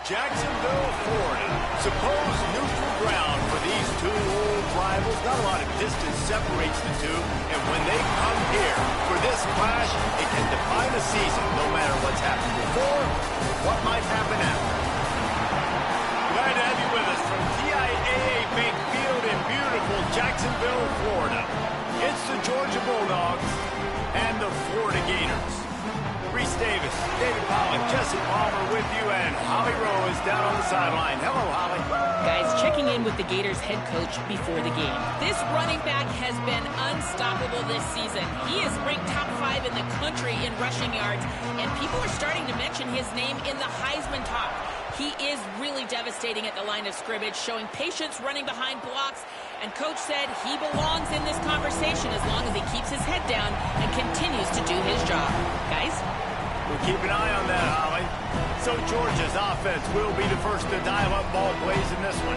Jacksonville, Florida. Supposed neutral ground for these two old rivals. Not a lot of distance separates the two. And when they come here for this clash, it can define a season no matter what's happened before or what might happen after. Glad to have you with us from TIAA Bank Field in beautiful Jacksonville, Florida. It's the Georgia Bulldogs and the Florida Gators. Reese Davis, David Pollock, Jesse Palmer with you, and Holly Rowe is down on the sideline. Hello, Holly. Guys, checking in with the Gators head coach before the game. This running back has been unstoppable this season. He is ranked top 5 in the country in rushing yards, and people are starting to mention his name in the Heisman talk. He is really devastating at the line of scrimmage, showing patience running behind blocks, and coach said he belongs in this conversation as long as he keeps his head down and continues to do his job. Guys? We'll keep an eye on that, Holly. So Georgia's offense will be the first to dial up ball plays in this one.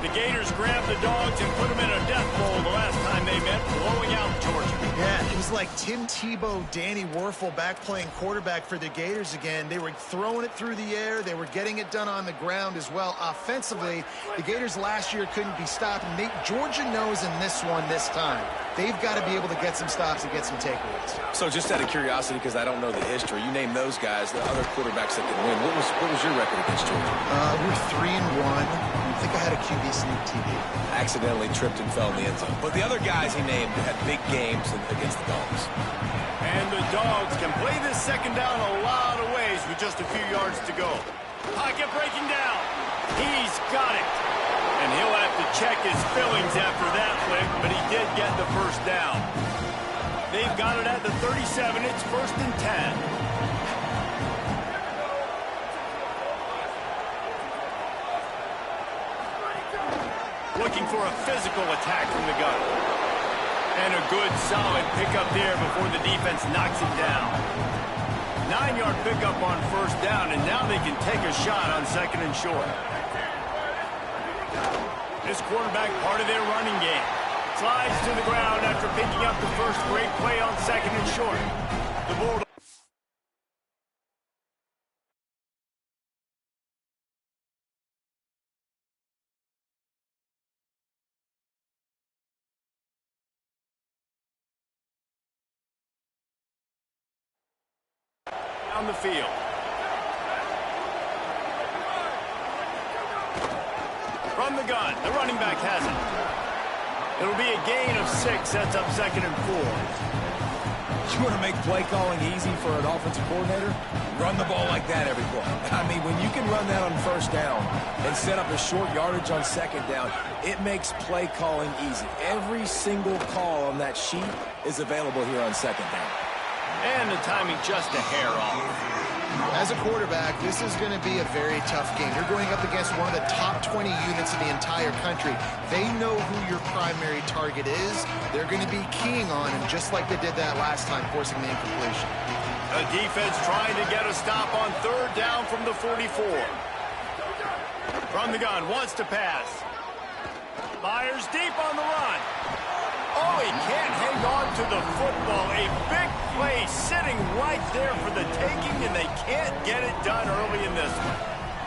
The Gators grabbed the Dogs and put them in a death bowl the last time they met, blowing out Georgia. Yeah, it was like Tim Tebow, Danny Werfel back playing quarterback for the Gators again. They were throwing it through the air. They were getting it done on the ground as well. Offensively, the Gators last year couldn't be stopped. And Georgia knows in this one this time. They've got to be able to get some stops and get some takeaways. So just out of curiosity, because I don't know the history, you name those guys, the other quarterbacks that could win. What was your record against Georgia? We're 3-1. I think I had a QB sneak TV. Accidentally tripped and fell in the end zone. But the other guys he named had big games against the Dogs. And the Dogs can play this second down a lot of ways with just a few yards to go. Pocket breaking down. He's got it. And he'll have to check his fillings after that flick, but he did get the first down. They've got it at the 37. It's 1st and 10. Looking for a physical attack from the gun. And a good, solid pickup there before the defense knocks him down. 9-yard pickup on 1st down, and now they can take a shot on 2nd and short. This quarterback part of their running game. Slides to the ground after picking up the first great play on 2nd and short. The Bulldogs. On the field. From the gun, the running back has it. It'll be a gain of 6, sets up 2nd and 4. You want to make play calling easy for an offensive coordinator? Run the ball like that every play. I mean, when you can run that on 1st down and set up a short yardage on 2nd down, it makes play calling easy. Every single call on that sheet is available here on 2nd down. And the timing just a hair off. As a quarterback, this is going to be a very tough game. You're going up against one of the top 20 units in the entire country. They know who your primary target is. They're going to be keying on him, just like they did that last time, forcing the incompletion. The defense trying to get a stop on 3rd down from the 44. From the gun, wants to pass. Myers deep on the run. Oh, he can't hang on to the football. A big play sitting right there for the taking, and they can't get it done early in this one.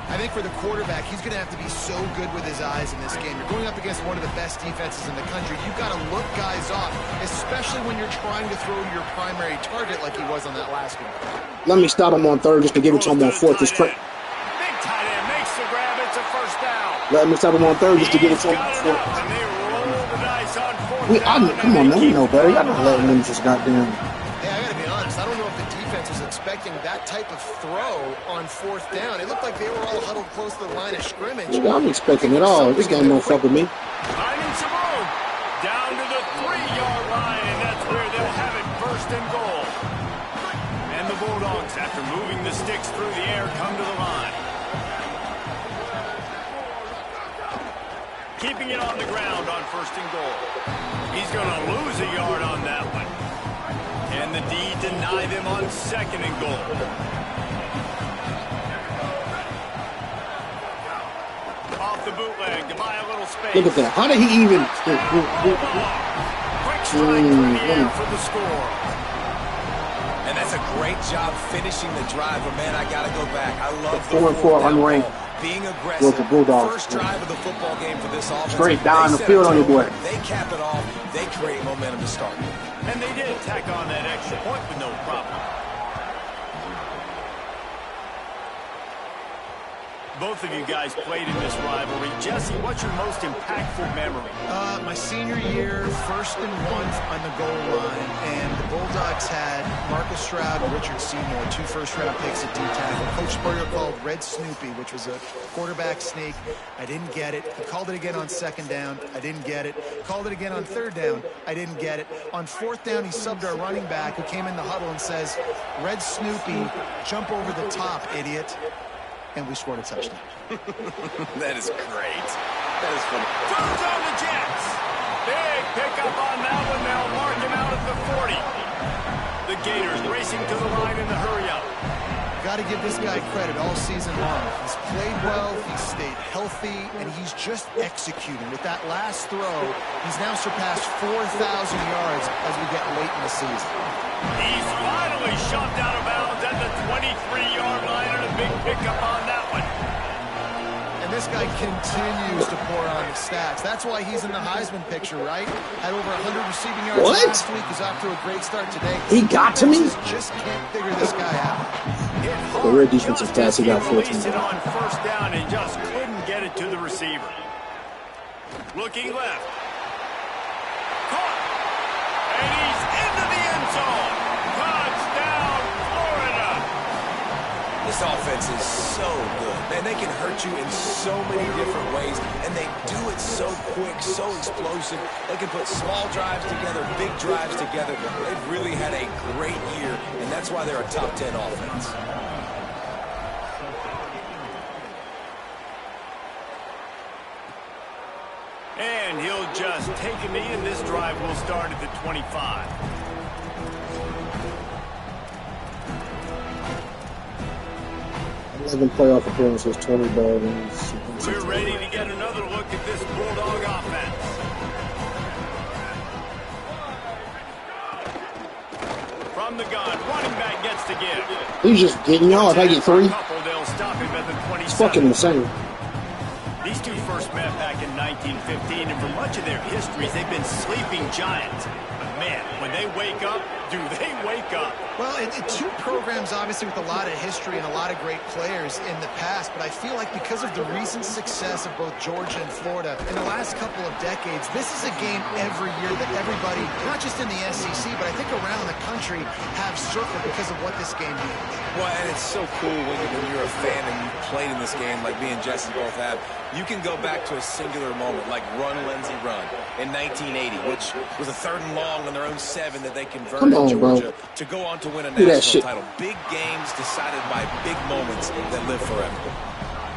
I think for the quarterback, he's going to have to be so good with his eyes in this game. You're going up against one of the best defenses in the country. You've got to look guys off, especially when you're trying to throw to your primary target like he was on that last one. Let me stop him on 3rd just to give it to him on 4th. Big tight end makes the grab. It's a 1st down. Let me stop him on 3rd just to give it to him on 4th. And they roll the dice on 4th. Come on, man. We know better. Y'all don't let him just goddamn. Hey, I got to be honest. I don't know if the defense was expecting that type of throw on 4th down. It looked like they were all huddled close to the line of scrimmage. Yeah, I'm expecting it all. This game don't fuck with me. Finding some room. Down to the 3-yard line, and that's where they'll have it 1st and goal. And the Bulldogs, after moving the sticks through the air, come to the line. Keeping it on the ground on 1st and goal. He's going to lose a yard on that one. And the D deny them on 2nd and goal. Off the bootleg to buy a little space. Look at that. How did he even... Quick strike through the air for the score. And that's a great job finishing the drive. But, man, I got to go back. I love the 4-4 unranked. being aggressive. Local Bulldogs. First drive of the football game for this offense. Straight down the set field a on your boy. tone, They cap it off. They create momentum to start. And they did tack on that extra point with no problem. Both of you guys played in this rivalry. Jesse, what's your most impactful memory? My senior year, 1st and 1 on the goal line, and the Bulldogs had Marcus Stroud and Richard Seymour, 2 first-round picks at D-tackle. Coach Spurrier called Red Snoopy, which was a quarterback sneak. I didn't get it. He called it again on 2nd down. I didn't get it. Called it again on 3rd down. I didn't get it. On 4th down, he subbed our running back, who came in the huddle and says, "Red Snoopy, jump over the top, idiot." And we scored a touchdown. That is great. That is funny. Throws on the Jets. Big pickup on that one. They'll mark him out at the 40. The Gators racing to the line in the hurry-up. Got to give this guy credit all season long. He's played well, he's stayed healthy, and he's just executing. With that last throw, he's now surpassed 4,000 yards as we get late in the season. He's finally shoved out of bounds at the 23-yard line, and a big pickup on that one. And this guy continues to pour on his stats. That's why he's in the Heisman picture, right? Had over 100 receiving yards last week. He's off to a great start today. He got to me? Just can't figure this guy out. The red defensive stats, he got 14. Released it on 1st down and just couldn't get it to the receiver. Looking left. Caught. And he's into the end zone. Touchdown, Florida. This offense is so good. Man, they can hurt you in so many different ways, and they do it so quick, so explosive. They can put small drives together, big drives together. They've really had a great year, and that's why they're a top 10 offense. And he'll just take a knee, and this drive will start at the 25. 11 playoff appearances, 20 ball wins. We're ready to get another look at this Bulldog offense. From the gun, running back gets to give. He's just getting y'all. If I get 3, They'll stop him at the 27. it's fucking insane. These two first met back in 1915, and for much of their histories, they've been sleeping giants. But man, when they wake up, do they wake up? Well, two programs obviously with a lot of history and a lot of great players in the past, but I feel like because of the recent success of both Georgia and Florida in the last couple of decades, this is a game every year that everybody, not just in the SEC, but I think around the country, have circled because of what this game means. Well, and it's so cool when you're a fan and you played in this game like me and Jesse both have. You can go back to a singular moment like Run, Lindsey, Run in 1980, which was a 3rd and long on their own 7 that they converted in Georgia to go on to win a national title. Big games decided by big moments that live forever.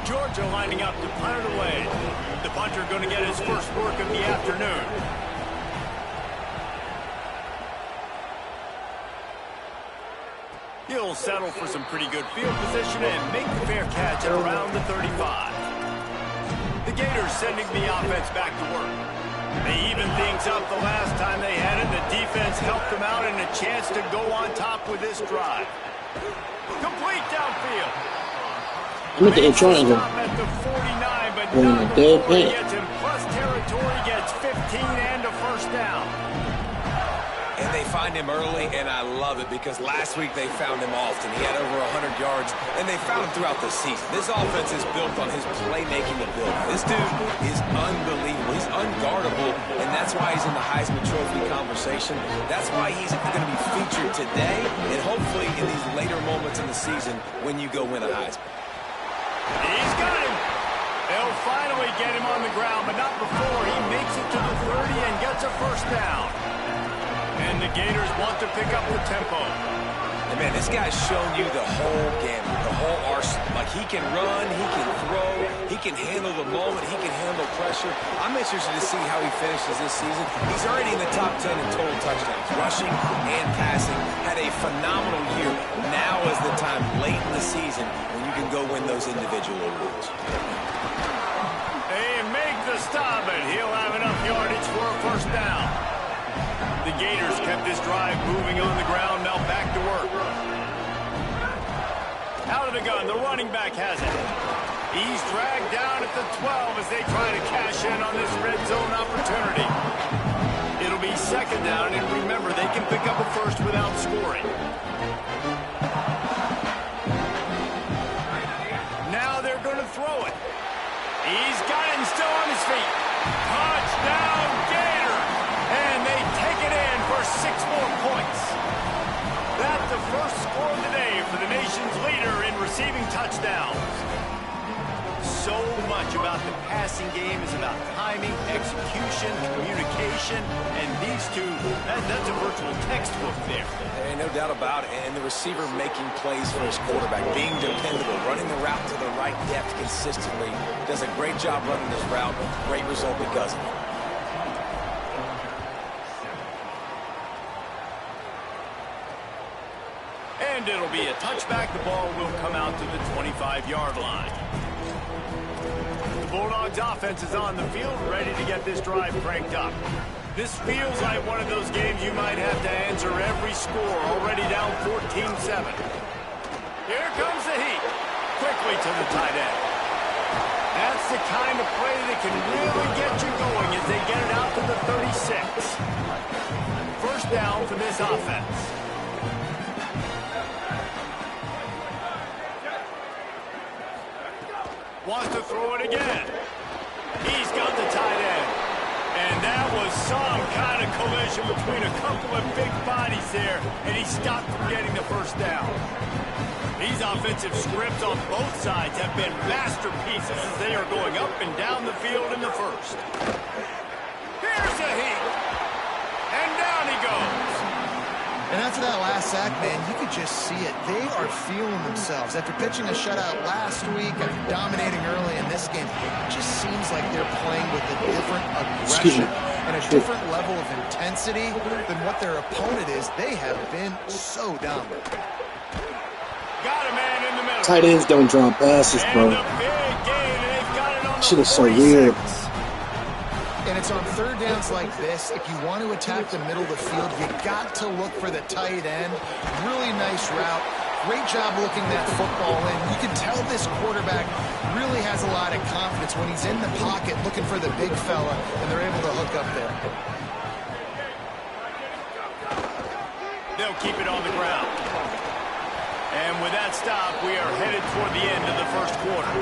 Georgia lining up to punt it away. The punter going to get his first work of the afternoon. He'll settle for some pretty good field position and make the fair catch at around the 35. The Gators sending the offense back to work. They evened things up the last time they had it. The defense helped them out and a chance to go on top with this drive. Complete downfield. I'm at the triangle. Stop at the 49, but When not the dead before he man. gets in plus territory, gets 15 and a first down. And they find him early, and I love it because last week they found him often. He had over 100 yards, and they found him throughout the season. This offense is built on his playmaking ability. This dude is unbelievable. He's unguardable, and that's why he's in the Heisman Trophy conversation. That's why he's going to be featured today and hopefully in these later moments in the season when you go win a Heisman. He's got him. They'll finally get him on the ground, but not before he makes it to the 30 and gets a first down. And the Gators want to pick up the tempo. And man, this guy's shown you the whole gamut, the whole arsenal. Like, he can run, he can throw, he can handle the moment, he can handle pressure. I'm interested to see how he finishes this season. He's already in the top 10 in total touchdowns, rushing and passing. Had a phenomenal year. Now is the time, late in the season, when you can go win those individual awards. They make the stop, and he'll have enough yardage for a first down. The Gators kept this drive moving on the ground, now back to work. Out of the gun, the running back has it. He's dragged down at the 12 as they try to cash in on this red zone opportunity. It'll be second down, and remember, they can pick up a first without scoring. Now they're going to throw it. He's got it and still on his feet. Touchdown, Gator! And they take it in for 6 more points. That's the first score of the day for the nation's leader in receiving touchdowns. So much about the passing game is about timing, execution, communication, and these two, that's a virtual textbook there. Hey, no doubt about it. And the receiver making plays for his quarterback, being dependable, running the route to the right depth consistently. Does a great job running this route. Great result because of it. And it'll be a touchback. The ball will come out to the 25-yard line. The Bulldogs offense is on the field, ready to get this drive cranked up. This feels like one of those games you might have to answer every score, already down 14-7. Here comes the heat. Quickly to the tight end. That's the kind of play that can really get you going as they get it out to the 36. First down for this offense. Wants to throw it again. He's got the tight end. And that was some kind of collision between a couple of big bodies there, and he stopped from getting the first down. These offensive scripts on both sides have been masterpieces as they are going up and down the field in the first. Here's a heat. And down he goes. And after that last sack, man, you could just see it. They are feeling themselves. After pitching a shutout last week, after dominating early in this game, it just seems like they're playing with a different aggression and a different level of intensity than what their opponent is. They have been so dominant. Got a man in the middle. Tight ends don't drop passes, bro. Shit is so weird. And it's on third downs like this. If you want to attack the middle of the field, you got to look for the tight end. Really nice route. Great job looking that football in. You can tell this quarterback really has a lot of confidence when he's in the pocket looking for the big fella, and they're able to hook up there. They'll keep it on the ground. And with that stop, we are headed toward the end of the first quarter.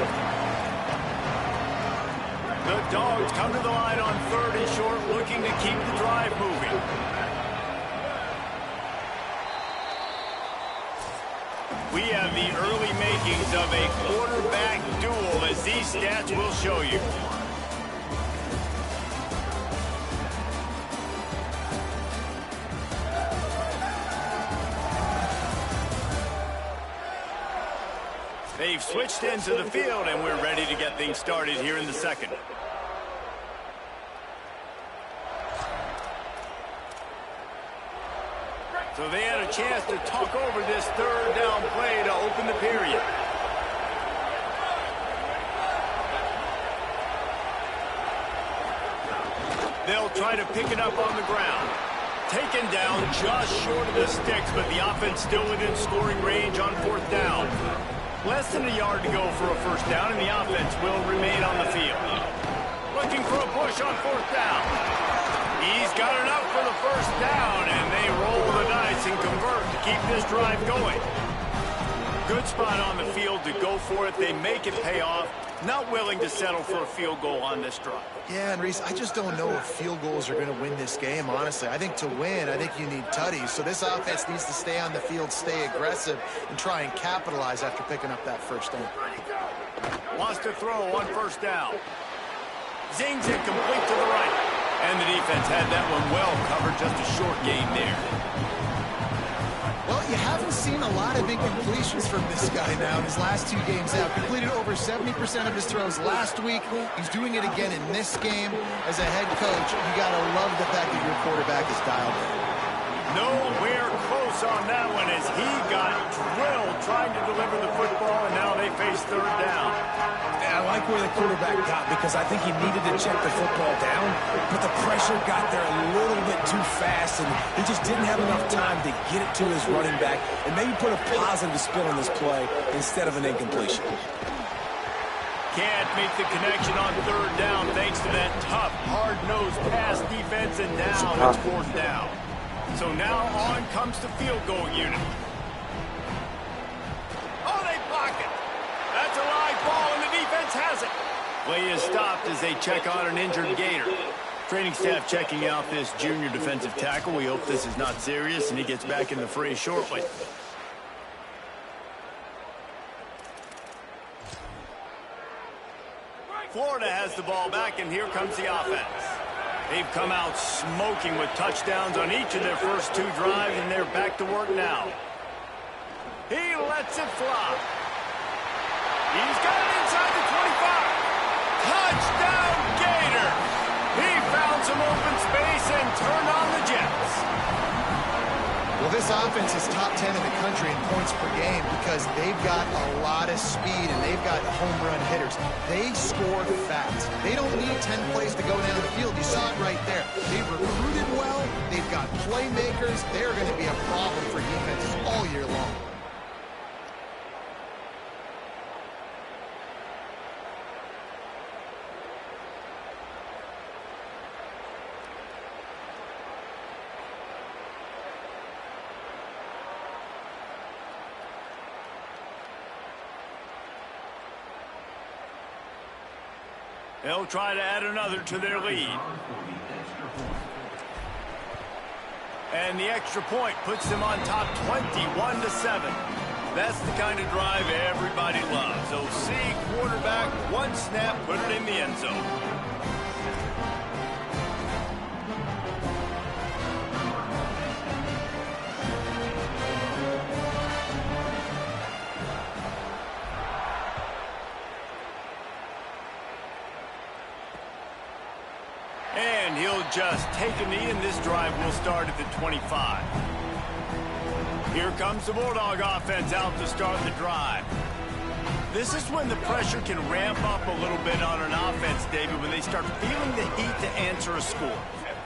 The Dogs come to the line on 3rd and short, looking to keep the drive moving. We have the early makings of a quarterback duel, as these stats will show you. They've switched into the field, and we're ready to get things started here in the second. So they had a chance to talk over this 3rd down play to open the period. They'll try to pick it up on the ground. Taken down just short of the sticks, but the offense still within scoring range on 4th down. Less than a yard to go for a first down, and the offense will remain on the field. Looking for a push on 4th down. He's got enough for the first down, and they roll the dice and convert to keep this drive going. Good spot on the field to go for it. They make it pay off. Not willing to settle for a field goal on this drive. Yeah, and Reese, I just don't know if field goals are going to win this game, honestly. I think to win, I think you need tutties. So this offense needs to stay on the field, stay aggressive, and try and capitalize after picking up that first down. Wants to throw on 1st down. Zings it complete to the right. And the defense had that one well covered, just a short gain there. Well, you haven't seen a lot of incompletions from this guy now in his last 2 games out. Completed over 70% of his throws last week. He's doing it again in this game. As a head coach, you got to love the fact that your quarterback is dialed in. Nowhere close on that one as he got drilled trying to deliver the football, and now they face 3rd down. I like where the quarterback got because I think he needed to check the football down, but the pressure got there a little bit too fast, and he just didn't have enough time to get it to his running back and maybe put a positive spin on this play instead of an incompletion. Can't make the connection on third down thanks to that tough, hard-nosed pass defense, and now it's fourth down. So now on comes the field goal unit. Oh, they block it. That's a live ball, and the defense has it. Play is stopped as they check on an injured Gator. Training staff checking out this junior defensive tackle. We hope this is not serious, and he gets back in the fray shortly. Florida has the ball back, and here comes the offense. They've come out smoking with touchdowns on each of their first two drives, and they're back to work now. He lets it fly. He's got it inside the 25. Touchdown, Gator! He found some open space and turned on the Jets. Well, this offense is top 10 in the country in points per game because they've got a lot of speed and they've got home run hitters. They score fast. They don't need 10 plays to go down the field. You saw it right there. They've recruited well. They've got playmakers. They're going to be a problem for defenses all year long. They'll try to add another to their lead. And the extra point puts them on top 21-7. That's the kind of drive everybody loves. So see quarterback, one snap, put it in the end zone. And he'll just take a knee, and this drive will start at the 25. Here comes the Bulldog offense out to start the drive. This is when the pressure can ramp up a little bit on an offense, David, when they start feeling the heat to answer a score.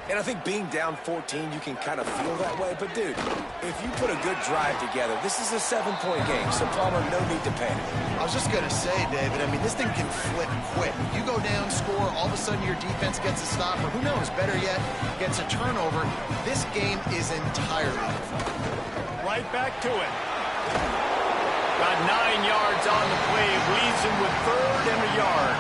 And I think being down 14, you can kind of feel that way. But, dude, if you put a good drive together, this is a 7-point game. So, Palmer, no need to panic. I was just going to say, David, I mean, this thing can flip quick. You go down, score, all of a sudden your defense gets a stop, or who knows, better yet, gets a turnover. This game is entirely different. Right back to it. Got 9 yards on the play. Leaves him with third and a yard.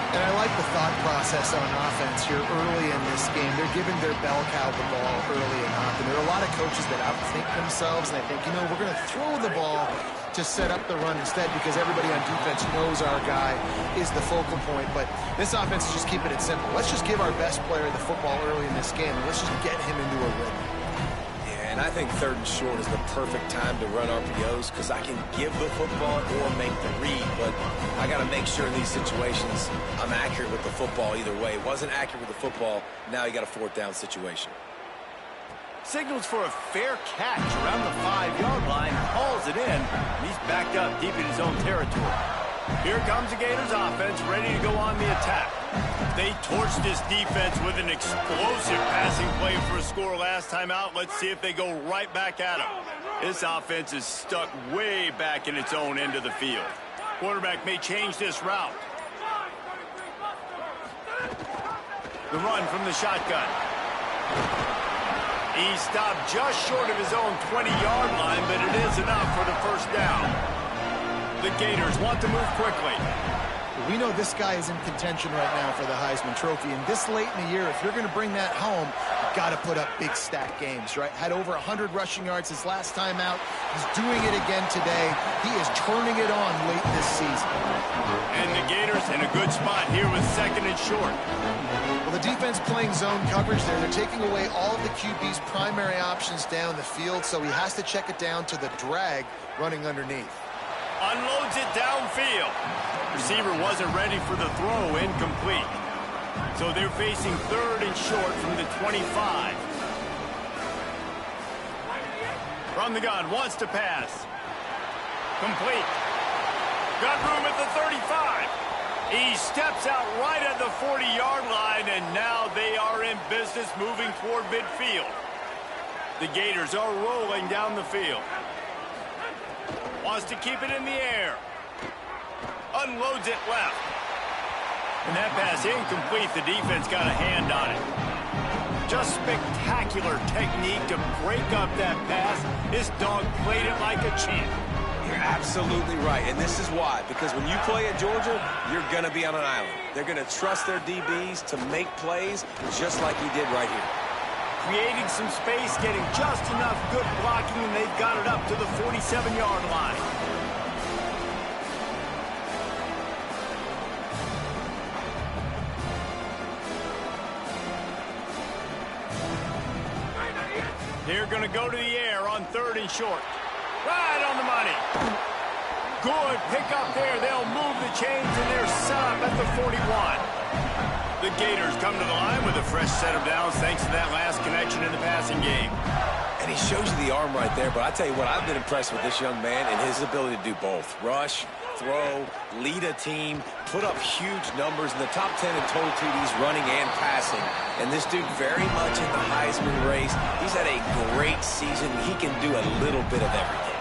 And I like the thought process on offense here early in this game. They're giving their bell cow the ball early and often. There are a lot of coaches that outthink themselves, and they think, you know, we're going to throw the ball to set up the run instead because everybody on defense knows our guy is the focal point. But this offense is just keeping it simple. Let's just give our best player the football early in this game, and let's just get him into a rhythm. And I think third and short is the perfect time to run RPOs because I can give the football or make the read, but I got to make sure in these situations I'm accurate with the football either way. Wasn't accurate with the football, now you got a fourth down situation. Signals for a fair catch around the 5-yard line, hauls it in, and he's backed up deep in his own territory. Here comes the Gators offense ready to go on the attack. They torched this defense with an explosive passing play for a score last time out. Let's see if they go right back at him. This offense is stuck way back in its own end of the field. Quarterback may change this route. The run from the shotgun. He stopped just short of his own 20-yard line, but it is enough for the first down. The Gators want to move quickly. We know this guy is in contention right now for the Heisman Trophy, and this late in the year, if you're going to bring that home, you've got to put up big stack games, right? Had over 100 rushing yards his last time out. He's doing it again today. He is turning it on late this season. And the Gators in a good spot here with second and short. Well, the defense playing zone coverage there. They're taking away all of the QB's primary options down the field, so he has to check it down to the drag running underneath. Unloads it downfield. Receiver wasn't ready for the throw, incomplete. So they're facing third and short from the 25. From the gun, wants to pass. Complete. Got room at the 35. He steps out right at the 40-yard line, and now they are in business moving toward midfield. The Gators are rolling down the field. Wants to keep it in the air. A unloads it left. And that pass incomplete. The defense got a hand on it. Just spectacular technique to break up that pass. This dog played it like a champ. You're absolutely right, and this is why. Because when you play at Georgia, you're going to be on an island. They're going to trust their DBs to make plays just like he did right here. Creating some space, getting just enough good blocking, and they've got it up to the 47-yard line. They're going to go to the air on 3rd and short. Right on the money. Good pick up there. They'll move the chains, and they're set up at the 41. The Gators come to the line with a fresh set of downs thanks to that last connection in the passing game. And he shows you the arm right there, but I tell you what, I've been impressed with this young man and his ability to do both. Rush, throw, lead a team, put up huge numbers in the top 10 in total TDs running and passing. And this dude very much in the Heisman race. He's had a great season. He can do a little bit of everything.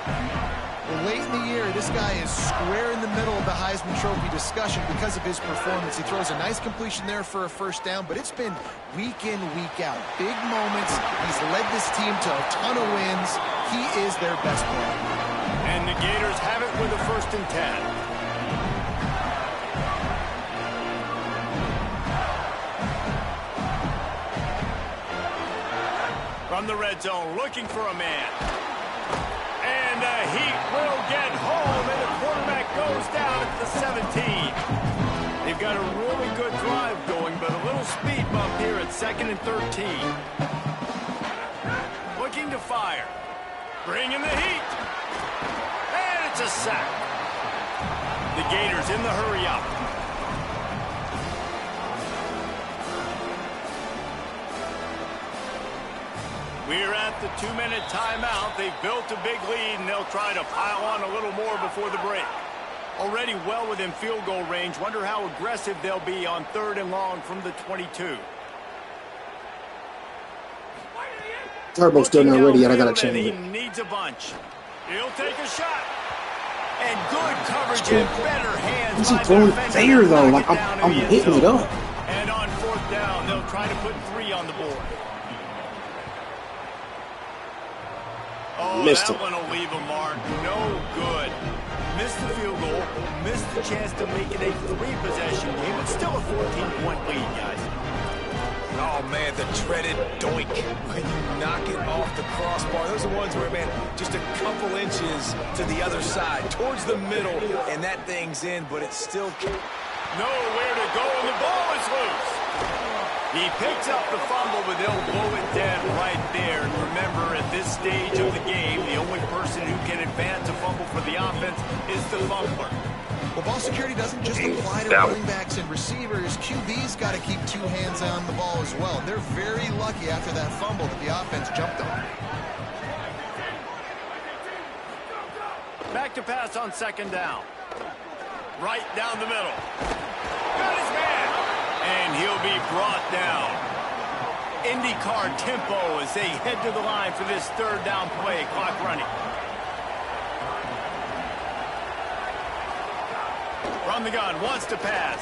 Well, late in the year, this guy is square in the middle of the Heisman Trophy discussion because of his performance. He throws a nice completion there for a first down, but it's been week in, week out. Big moments. He's led this team to a ton of wins. He is their best player. And the Gators have it with a 1st and 10. From the red zone, looking for a man. And the Heat will get home, and the quarterback goes down at the 17. They've got a really good drive going, but a little speed bump here at 2nd and 13. Looking to fire. Bringing the heat. And it's a sack. The Gators in the hurry up. We're at the 2-minute timeout. They've built a big lead, and they'll try to pile on a little more before the break. Already well within field goal range. Wonder how aggressive they'll be on 3rd and long from the 22. Turbo's still not ready yet. I got to change He it. needs a bunch. He'll take a shot. And good coverage and better hands. What's he throwing there, though? Like, I'm hitting it up. And on 4th down, they'll try to put 3 on the board. Oh, Missed that it. one will leave a mark. No good. Missed the field goal. Missed the chance to make it a 3-possession game. It's still a 14-point lead, guys. Oh, man, the dreaded doink when you knock it off the crossbar. Those are ones where, man, just a couple inches to the other side, towards the middle, and that thing's in, but it's still... Nowhere to go, and the ball is loose. He picks up the fumble, but they'll blow it dead right there. And remember, at this stage of the game, the only person who can advance a fumble for the offense is the fumbler. Well, ball security doesn't just apply to running backs and receivers. QB's got to keep 2 hands on the ball as well. They're very lucky after that fumble that the offense jumped on. Back to pass on 2nd down. Right down the middle. Got his man. And he'll be brought down. IndyCar tempo as they head to the line for this 3rd down play. Clock running. From the gun, wants to pass.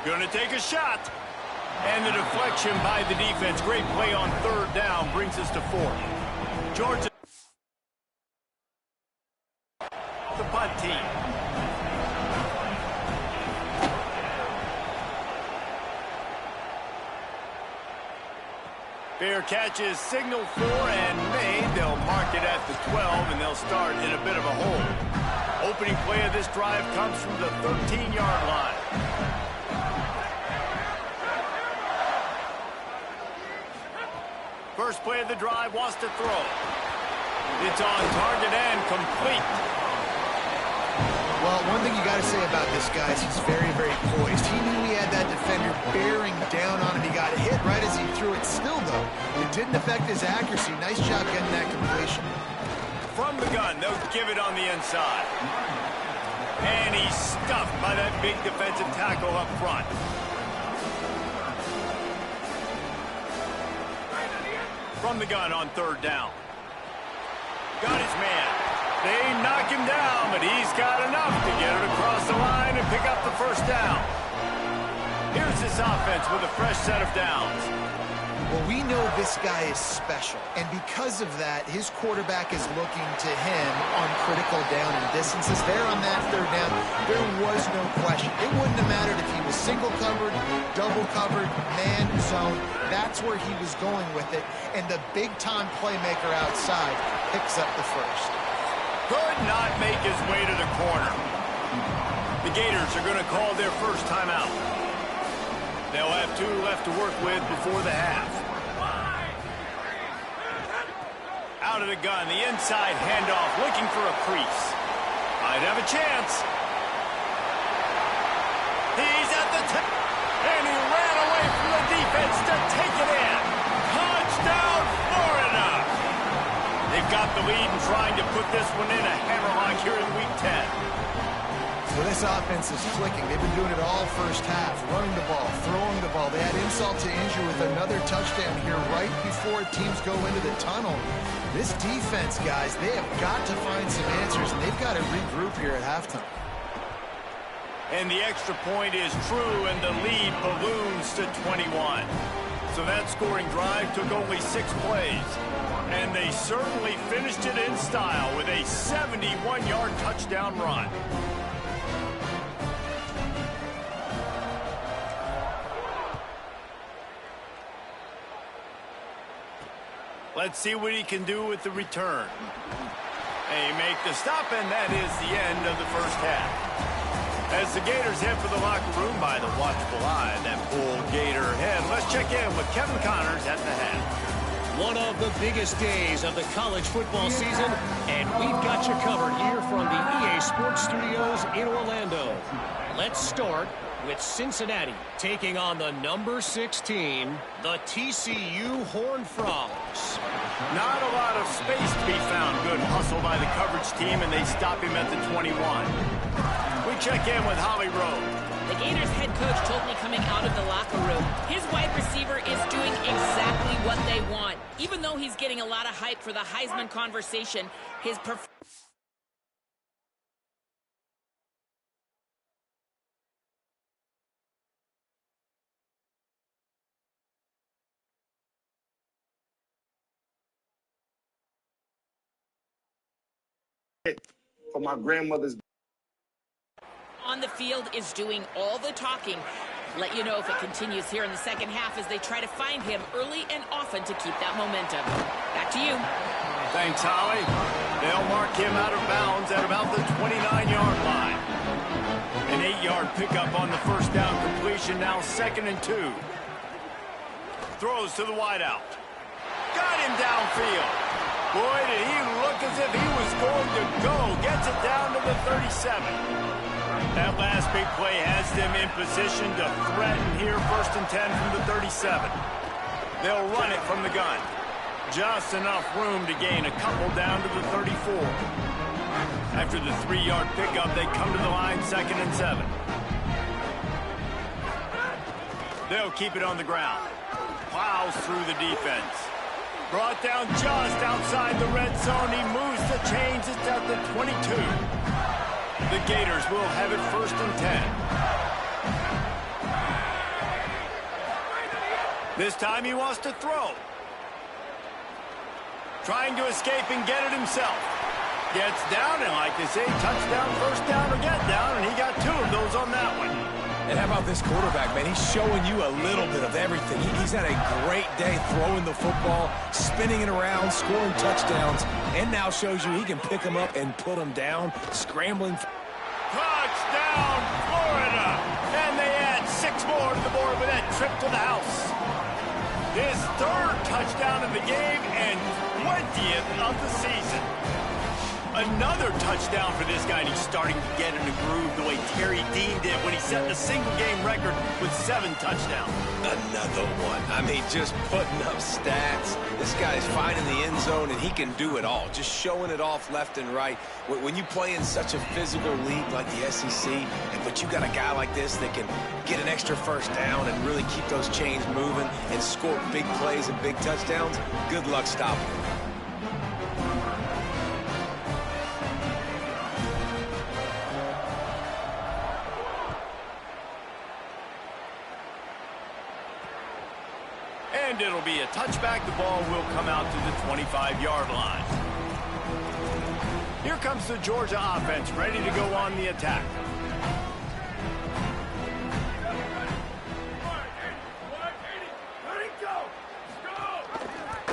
Gonna take a shot. And the deflection by the defense. Great play on 3rd down brings us to 4th. Georgia, the punt team. Fair catch is signaled for and made. They'll mark it at the 12, and they'll start in a bit of a hole. Opening play of this drive comes from the 13-yard line. First play of the drive, wants to throw. It's on target and complete. Well, one thing you got to say about this guy is he's very, very poised. He knew he had that defender bearing down on him. He got hit right as he threw it. Still, though, it didn't affect his accuracy. Nice job getting that completion. From the gun, they'll give it on the inside. And he's stuffed by that big defensive tackle up front. From the gun on 3rd down. Got his man. They knock him down, but he's got enough to get it across the line pick up the first down. Here's this offense with a fresh set of downs. Well, we know this guy is special, and because of that, his quarterback is looking to him on critical down and distances. There on that third down, there was no question. It wouldn't have mattered if he was single covered, double covered, man zone. That's where he was going with it, and the big-time playmaker outside picks up the first. Could not make his way to the corner. The Gators are going to call their first timeout. They'll have 2 left to work with before the half. Out of the gun, the inside handoff, looking for a crease. Might have a chance. He's at the tip, and he ran away from the defense to take it in. Touchdown, Florida! They've got the lead and trying to put this one in a hammerlock here in Week 10. So this offense is clicking. They've been doing it all first half, running the ball, throwing the ball. They had insult to injury with another touchdown here right before teams go into the tunnel. This defense, guys, they have got to find some answers, and they've got to regroup here at halftime. And the extra point is true, and the lead balloons to 21. So that scoring drive took only 6 plays. And they certainly finished it in style with a 71-yard touchdown run. Let's see what he can do with the return. They make the stop, and that is the end of the first half. As the Gators head for the locker room by the watchful eye, that full Gator head. Let's check in with Kevin Connors at the half. One of the biggest days of the college football season, and we've got you covered here from the EA Sports Studios in Orlando. Let's start with Cincinnati taking on the number 16, the TCU Horned Frogs. Not a lot of space to be found. Good hustle by the coverage team, and they stop him at the 21. We check in with Holly Rowe. The Gators head coach told me coming out of the locker room, his wide receiver is doing exactly what they want. Even though he's getting a lot of hype for the Heisman conversation, his performance for my grandmother's on the field is doing all the talking. Let you know if it continues here in the second half as they try to find him early and often to keep that momentum. Back to you. Thanks, Holly. They'll mark him out of bounds at about the 29-yard line. An 8-yard pickup on the first down completion, now 2nd and 2. Throws to the wideout. Got him downfield. Boy, did he look as if he was going to go. Gets it down to the 37. That last big play has them in position to threaten here, 1st and 10 from the 37. They'll run it from the gun. Just enough room to gain a couple down to the 34. After the 3-yard pickup, they come to the line, 2nd and 7. They'll keep it on the ground. Plows through the defense. Brought down just outside the red zone. He moves the chains. It's at the 22. The Gators will have it 1st and 10. This time he wants to throw. Trying to escape and get it himself. Gets down, and like they say, touchdown, 1st down, or get down, and he got 2 of those on that one. And how about this quarterback, man? He's showing you a little bit of everything. He's had a great day throwing the football, spinning it around, scoring touchdowns, and now shows you he can pick them up and put them down, scrambling. Touchdown, Florida! And they add 6 more to the board with that trip to the house. His 3rd touchdown of the game and 20th of the season. Another touchdown for this guy, and he's starting to get in the groove the way Terry Dean did when he set the single-game record with 7 touchdowns. Another one. I mean, just putting up stats. This guy's finding the end zone, and he can do it all, just showing it off left and right. When you play in such a physical league like the SEC, but you got a guy like this that can get an extra 1st down and really keep those chains moving and score big plays and big touchdowns, good luck stopping him. And it'll be a touchback. The ball will come out to the 25-yard line. Here comes the Georgia offense, ready to go on the attack.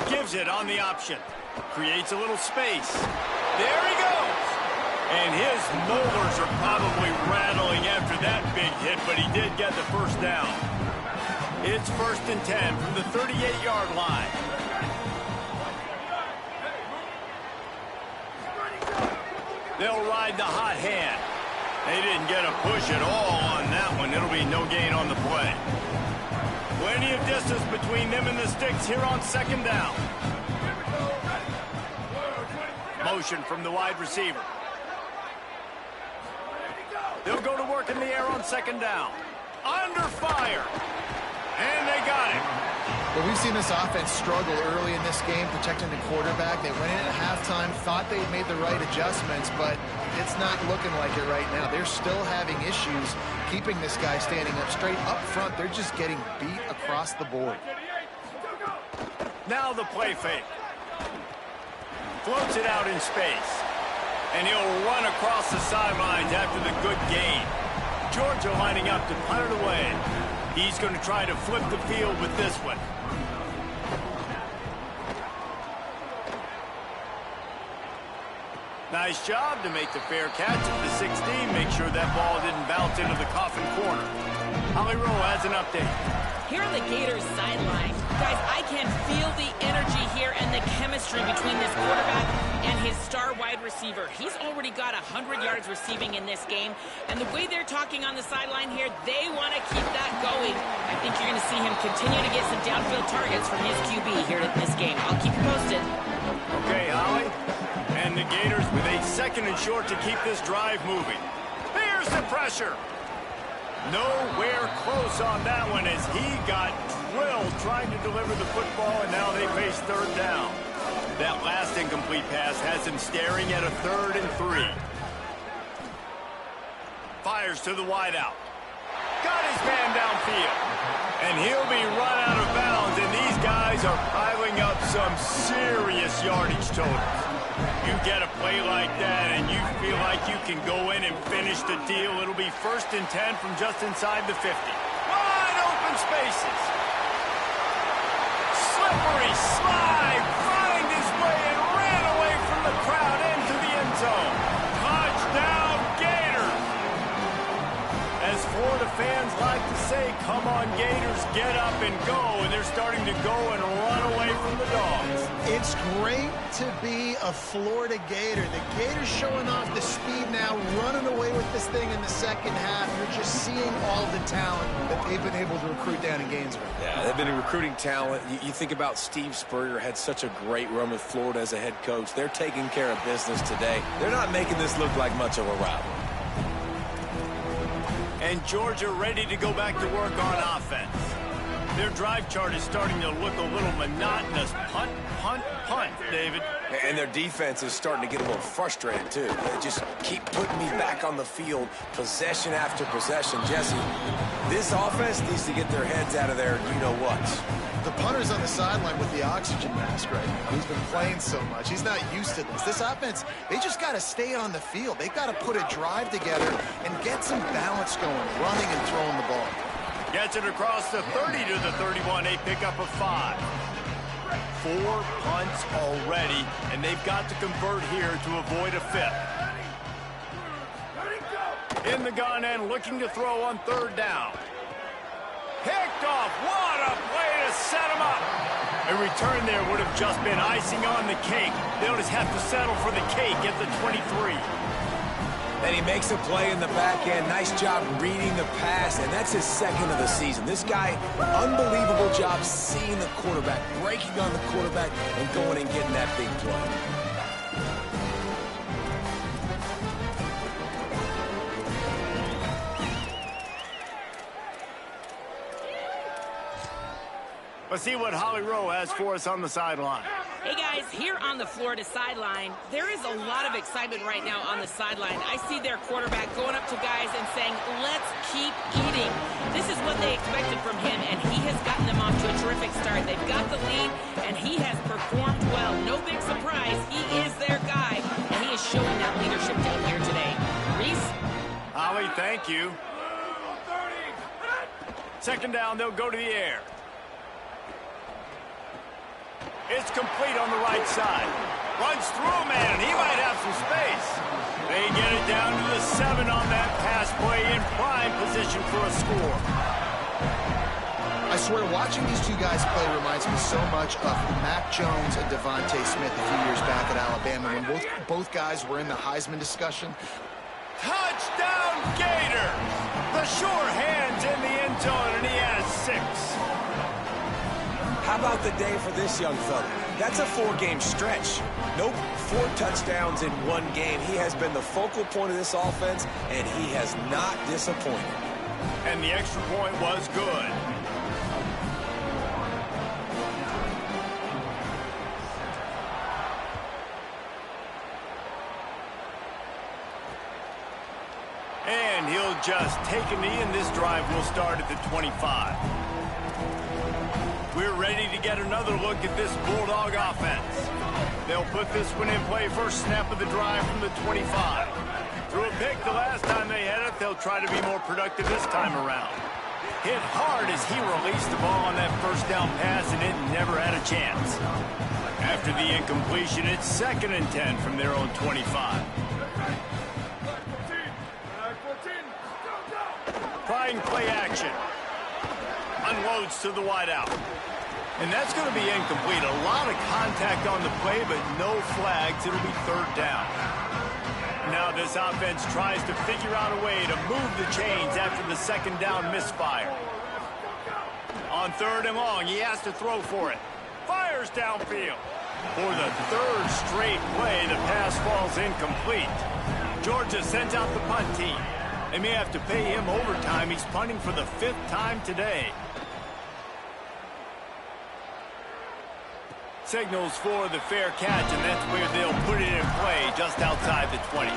Gives it on the option. Creates a little space. There he goes. And his molars are probably rattling after that big hit, but he did get the first down. It's 1st and 10 from the 38-yard line. They'll ride the hot hand. They didn't get a push at all on that one. It'll be no gain on the play. Plenty of distance between them and the sticks here on 2nd down. Motion from the wide receiver. They'll go to work in the air on 2nd down. Under fire. And they got it. Well, we've seen this offense struggle early in this game protecting the quarterback. They went in at halftime, thought they'd made the right adjustments, but it's not looking like it right now. They're still having issues keeping this guy standing up straight up front. They're just getting beat across the board. Now the play fake. Floats it out in space. And he'll run across the sidelines after the good gain. Georgia lining up to punt it away. He's going to try to flip the field with this one. Nice job to make the fair catch at the 16. Make sure that ball didn't bounce into the coffin corner. Holly Rowe has an update. Here on the Gators sideline, guys, I can feel the energy here and the chemistry between this quarterback and his star wide receiver. He's already got 100 yards receiving in this game, and the way they're talking on the sideline here, they want to keep that going. I think you're going to see him continue to get some downfield targets from his QB here in this game. I'll keep you posted. Okay, Holly. And the Gators with a 2nd and short to keep this drive moving. Here's the pressure. Nowhere close on that one as he got drilled trying to deliver the football, and now they face 3rd down. That last incomplete pass has him staring at a 3rd and 3. Fires to the wideout. Got his man downfield. And he'll be run out of bounds, and these guys are piling up some serious yardage totals. You get a play like that and you feel like you can go in and finish the deal. It'll be 1st and 10 from just inside the 50. Wide open spaces. Slippery slide. Find his way and ran away from the crowd into the end zone. Touchdown Gators. As Florida fans like to say, come on Gators, get up and go. And they're starting to go and run away from the Dogs. It's great to be a Florida Gator. The Gators showing off the speed now, running away with this thing in the 2nd half. You're just seeing all the talent that they've been able to recruit down in Gainesville. Yeah, they've been recruiting talent. You think about Steve Spurrier, had such a great run with Florida as a head coach. They're taking care of business today. They're not making this look like much of a rival. And Georgia ready to go back to work on offense. Their drive chart is starting to look a little monotonous. Punt, punt, punt, David. And their defense is starting to get a little frustrated, too. They just keep putting me back on the field, possession after possession. Jesse, this offense needs to get their heads out of there, you-know-what. The punter's on the sideline with the oxygen mask right now. He's been playing so much. He's not used to this. This offense, they just got to stay on the field. They've got to put a drive together and get some balance going, running and throwing the ball. Gets it across the 30 to the 31, a pickup of 5. 4 punts already, and they've got to convert here to avoid a 5th. In the gun and looking to throw on 3rd down. Picked off. What a play to set him up. A return there would have just been icing on the cake. They'll just have to settle for the cake at the 23. And he makes a play in the back end. Nice job reading the pass, and that's his 2nd of the season. This guy, unbelievable job seeing the quarterback, breaking on the quarterback, and going and getting that big play. Let's see what Holly Rowe has for us on the sideline. Hey guys, here on the Florida sideline, there is a lot of excitement right now on the sideline. I see their quarterback going up to guys and saying, let's keep eating. This is what they expected from him, and he has gotten them off to a terrific start. They've got the lead, and he has performed well. No big surprise. He is their guy, and he is showing that leadership down here today. Reese? Holly, thank you. Second down, they'll go to the air. It's complete on the right side. Runs through a man, and he might have some space. They get it down to the 7 on that pass play in prime position for a score. I swear, watching these two guys play reminds me so much of Mac Jones and Devontae Smith a few years back at Alabama when both guys were in the Heisman discussion. Touchdown, Gator! The sure hands in the end zone, and he has 6. How about the day for this young fella? That's a 4-game stretch. Nope, 4 touchdowns in 1 game. He has been the focal point of this offense, and he has not disappointed. And the extra point was good. And he'll just take a knee, and this drive will start at the 25. We're ready to get another look at this Bulldog offense. They'll put this one in play first snap of the drive from the 25. Threw a pick the last time they had it. They'll try to be more productive this time around. Hit hard as he released the ball on that first down pass, and it never had a chance. After the incompletion, it's 2nd and 10 from their own 25. Trying play action. Unloads to the wideout. And that's going to be incomplete. A lot of contact on the play, but no flags. It'll be 3rd down. Now this offense tries to figure out a way to move the chains after the 2nd down misfire. On 3rd and long, he has to throw for it. Fires downfield. For the 3rd straight play, the pass falls incomplete. Georgia sends out the punt team. They may have to pay him overtime. He's punting for the 5th time today. Signals for the fair catch, and that's where they'll put it in play just outside the 20.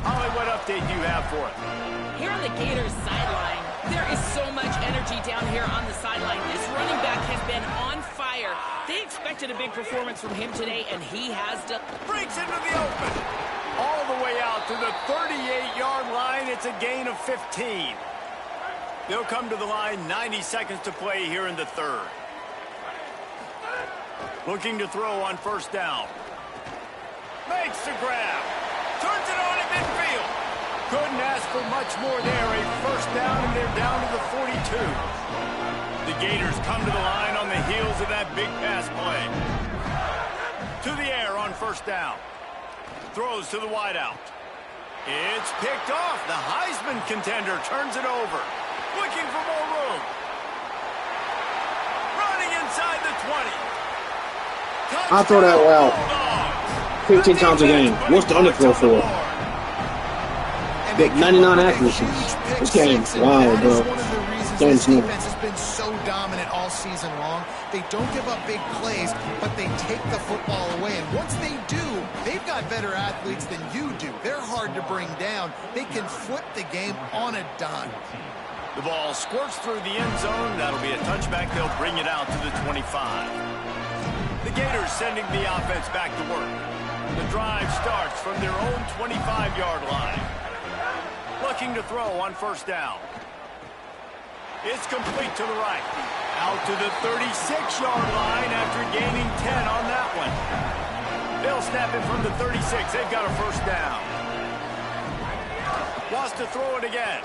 Holly, what update do you have for us? Here on the Gators sideline, there is so much energy down here on the sideline. This running back has been on fire. They expected a big performance from him today, and he has done. Breaks into the open. All the way out to the 38-yard line. It's a gain of 15. They'll come to the line, 90 seconds to play here in the 3rd. Looking to throw on 1st down. Makes the grab. Turns it on at midfield. Couldn't ask for much more there. A 1st down, and they're down to the 42. The Gators come to the line on the heels of that big pass play. To the air on 1st down. Throws to the wideout. It's picked off. The Heisman contender turns it over. Looking for more room. Running inside the 20. I throw that well. 15 times a game. What's the underthrow for? Get 99 accuracy. This game, wow, bro. This defense has been so dominant all season long. They don't give up big plays, but they take the football away. And once they do, they've got better athletes than you do. They're hard to bring down. They can flip the game on a dime. The ball squirts through the end zone. That'll be a touchback. They'll bring it out to the 25. The Gators sending the offense back to work. The drive starts from their own 25-yard line. Looking to throw on 1st down. It's complete to the right. Out to the 36-yard line after gaining 10 on that one. They'll snap it from the 36. They've got a 1st down. Wants to throw it again.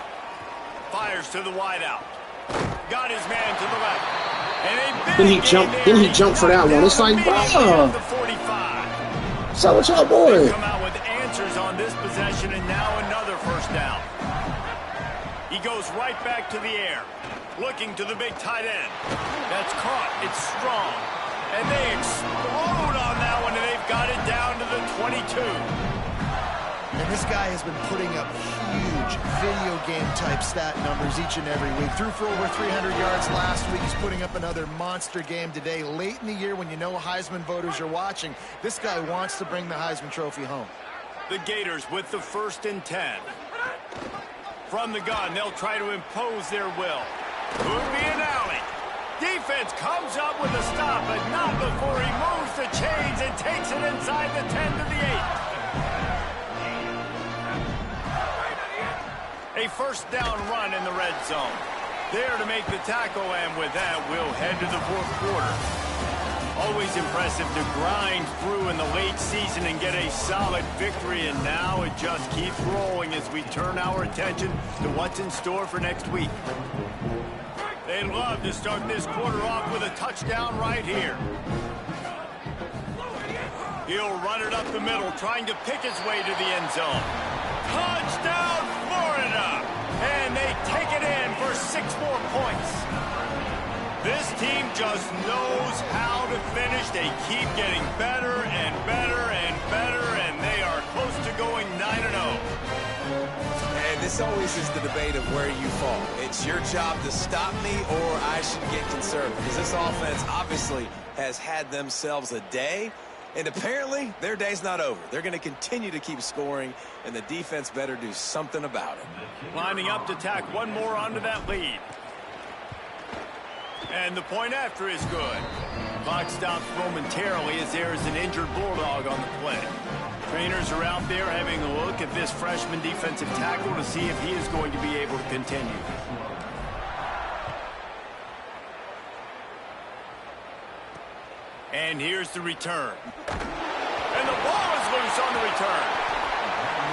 Fires to the wideout. Got his man to the left. Didn't he jump for that one? It's like, oh. So what's up, boy? Come out with answers on this possession, and now another 1st down. He goes right back to the air, looking to the big tight end. That's caught. It's strong. And they explode on that one, and they've got it down to the 22. And this guy has been putting up huge video game-type stat numbers each and every week. Threw for over 300 yards last week. He's putting up another monster game today. Late in the year, when you know Heisman voters are watching, this guy wants to bring the Heisman Trophy home. The Gators with the 1st and 10. From the gun, they'll try to impose their will. Could be an alley. Defense comes up with a stop, but not before he moves the chains and takes it inside the 10 to the 8. A 1st down run in the red zone. There to make the tackle, and with that, we'll head to the 4th quarter. Always impressive to grind through in the late season and get a solid victory, and now it just keeps rolling as we turn our attention to what's in store for next week. They'd love to start this quarter off with a touchdown right here. He'll run it up the middle, trying to pick his way to the end zone. Touchdown, Florida! And they take it in for 6 more points. This team just knows how to finish. They keep getting better and better and better, and they are close to going 9-0. And this always is the debate of where you fall. It's your job to stop me, or I should get concerned, because this offense obviously has had themselves a day, and apparently their day's not over. They're going to continue to keep scoring, and the defense better do something about it. Lining up to tack one more onto that lead. And the point after is good. Clock stops momentarily as there is an injured Bulldog on the play. Trainers are out there having a look at this freshman defensive tackle to see if he is going to be able to continue. And here's the return. And the ball is loose on the return.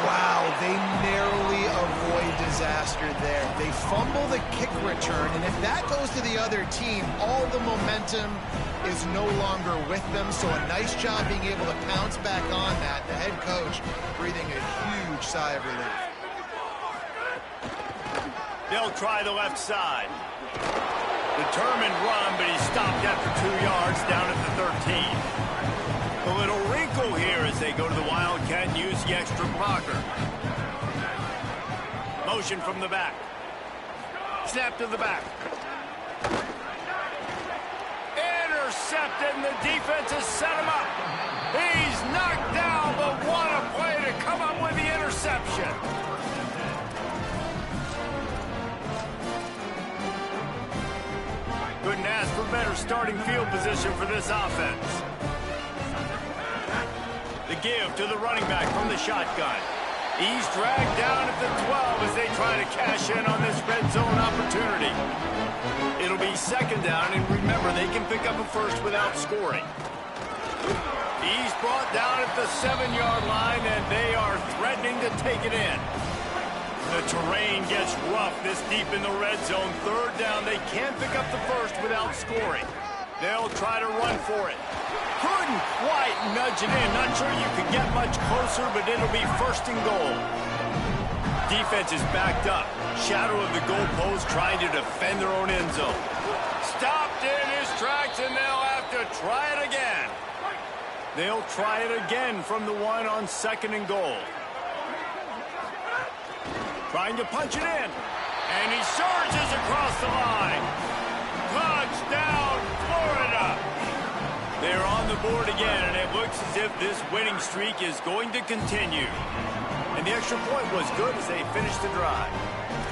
Wow, they narrowly avoid disaster there. They fumble the kick return, and if that goes to the other team, all the momentum is no longer with them. So a nice job being able to pounce back on that. The head coach breathing a huge sigh of relief. They'll try the left side. Determined run, but he's stopped after 2 yards down at the 13. A little wrinkle here as they go to the Wildcat and use the extra blocker. Motion from the back. Snap to the back. Intercepted, and the defense has set him up. He's knocked down, but what a play to come up with the interception. Couldn't ask for better starting field position for this offense. The give to the running back from the shotgun. He's dragged down at the 12 as they try to cash in on this red zone opportunity. It'll be 2nd down, and remember, they can pick up a first without scoring. He's brought down at the 7-yard line, and they are threatening to take it in. The terrain gets rough this deep in the red zone. 3rd down, they can't pick up the first without scoring. They'll try to run for it. Couldn't quite nudge it in. Not sure you could get much closer, but it'll be 1st and goal. Defense is backed up. Shadow of the goalpost trying to defend their own end zone. Stopped in his tracks, and they'll have to try it again. They'll try it again from the 1 on 2nd and goal. Trying to punch it in. And he surges across the line. Touchdown, Florida! They're on the board again, and it looks as if this winning streak is going to continue. And the extra point was good as they finished the drive.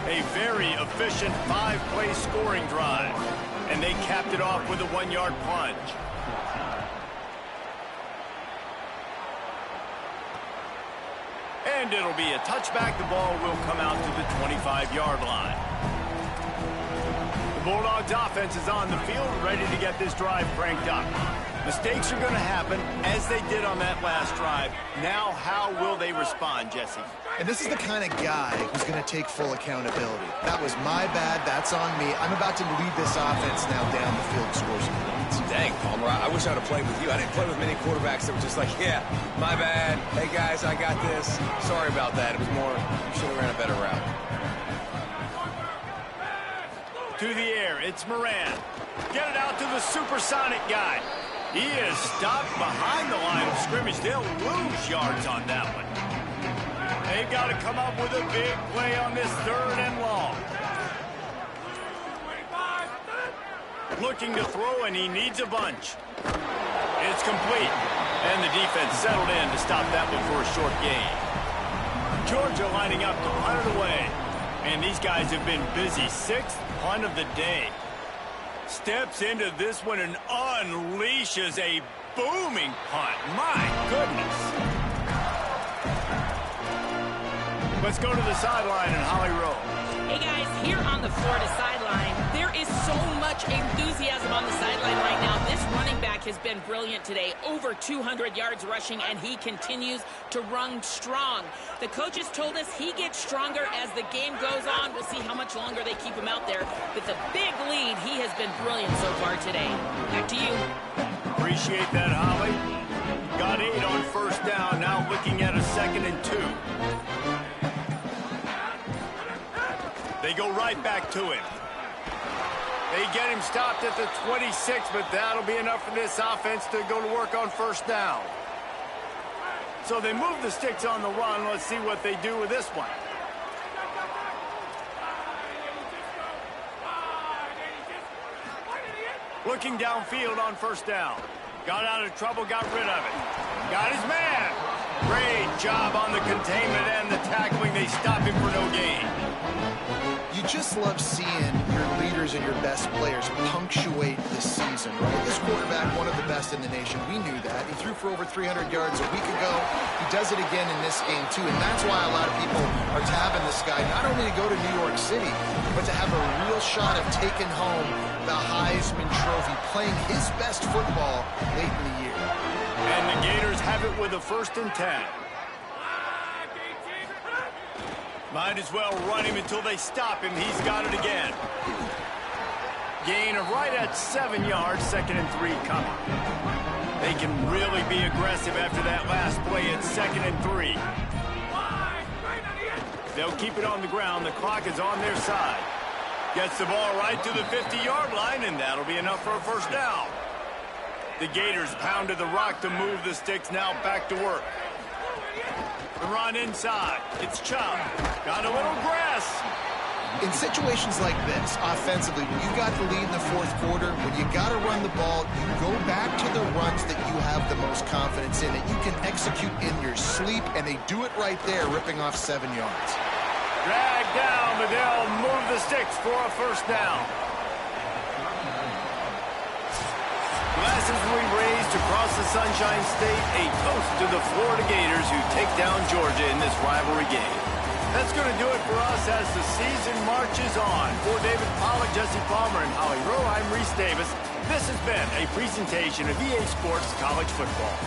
A very efficient 5-play scoring drive. And they capped it off with a 1-yard plunge. And it'll be a touchback. The ball will come out to the 25-yard line. The Bulldogs offense is on the field, ready to get this drive cranked up. Mistakes are going to happen, as they did on that last drive. Now, how will they respond, Jesse? And this is the kind of guy who's going to take full accountability. That was my bad. That's on me. I'm about to lead this offense now down the field and score some points. Dang, Palmer, I wish I'd have played with you. I didn't play with many quarterbacks that were just like, yeah, my bad. Hey, guys, I got this. Sorry about that. It was more, should have ran a better route. To the air, it's Moran. Get it out to the supersonic guy. He is stopped behind the line of scrimmage. They'll lose yards on that one. They've got to come up with a big play on this 3rd and long. Looking to throw, and he needs a bunch. It's complete. And the defense settled in to stop that one for a short gain. Georgia lining up to punt it away. And these guys have been busy. 6th punt of the day. Steps into this one and unleashes a booming punt. My goodness. Let's go to the sideline in Holly Rowe. Hey guys, here on the Florida sideline, there is so much enthusiasm on the sideline right now. This running back has been brilliant today. Over 200 yards rushing, and he continues to run strong. The coaches told us he gets stronger as the game goes on. We'll see how much longer they keep him out there. With a big lead, he has been brilliant so far today. Back to you. Appreciate that, Holly. Got 8 on 1st down, now looking at a 2nd and 2. They go right back to him. They get him stopped at the 26, but that'll be enough for this offense to go to work on 1st down. So they move the sticks on the run. Let's see what they do with this one. Looking downfield on 1st down. Got out of trouble, got rid of it. Got his man. Great job on the containment and the tackling. They stop him for no gain. You just love seeing your leaders and your best players punctuate the season, right? This quarterback, one of the best in the nation. We knew that. He threw for over 300 yards a week ago. He does it again in this game, too. And that's why a lot of people are tabbing this guy, not only to go to New York City, but to have a real shot of taking home the Heisman Trophy, playing his best football late in the year. And the Gators have it with a 1st and 10. Might as well run him until they stop him. He's got it again. Gain of right at 7 yards, 2nd and 3 coming. They can really be aggressive after that last play at 2nd and 3. They'll keep it on the ground. The clock is on their side. Gets the ball right to the 50-yard line, and that'll be enough for a 1st down. The Gators pounded the rock to move the sticks. Now back to work. The run inside. It's Chubb. Got a little grass. In situations like this, offensively, when you got the lead in the 4th quarter, when you got to run the ball, you go back to the runs that you have the most confidence in, that you can execute in your sleep, and they do it right there, ripping off 7 yards. Drag down, but they'll move the sticks for a 1st down. Glasses will be raised across the Sunshine State, a toast to the Florida Gators who take down Georgia in this rivalry game. That's going to do it for us as the season marches on. For David Pollack, Jesse Palmer, and Holly Rowe, I'm Reese Davis. This has been a presentation of EA Sports College Football.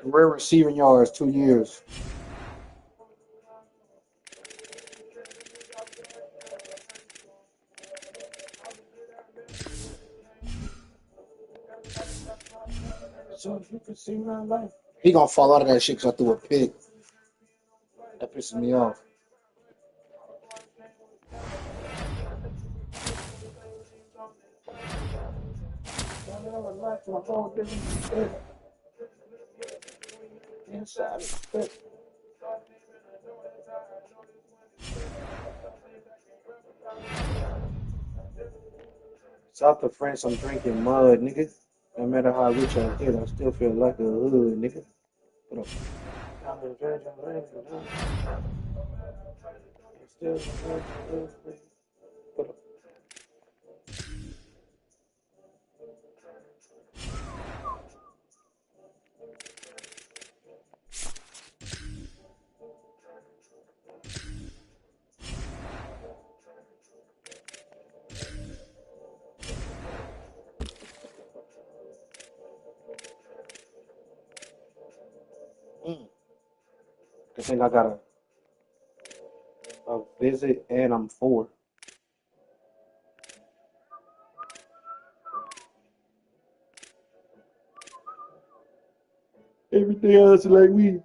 Career receiving yards, 2 years. So if you could see my life. He gonna fall out of that shit because I threw a pick. That pisses me off. Inside. South of France, I'm drinking mud, nigga. No matter how rich I get, I still feel like a hood, nigga. Put up. Put up. And I got a visit, and I'm 4. Everything else is like we.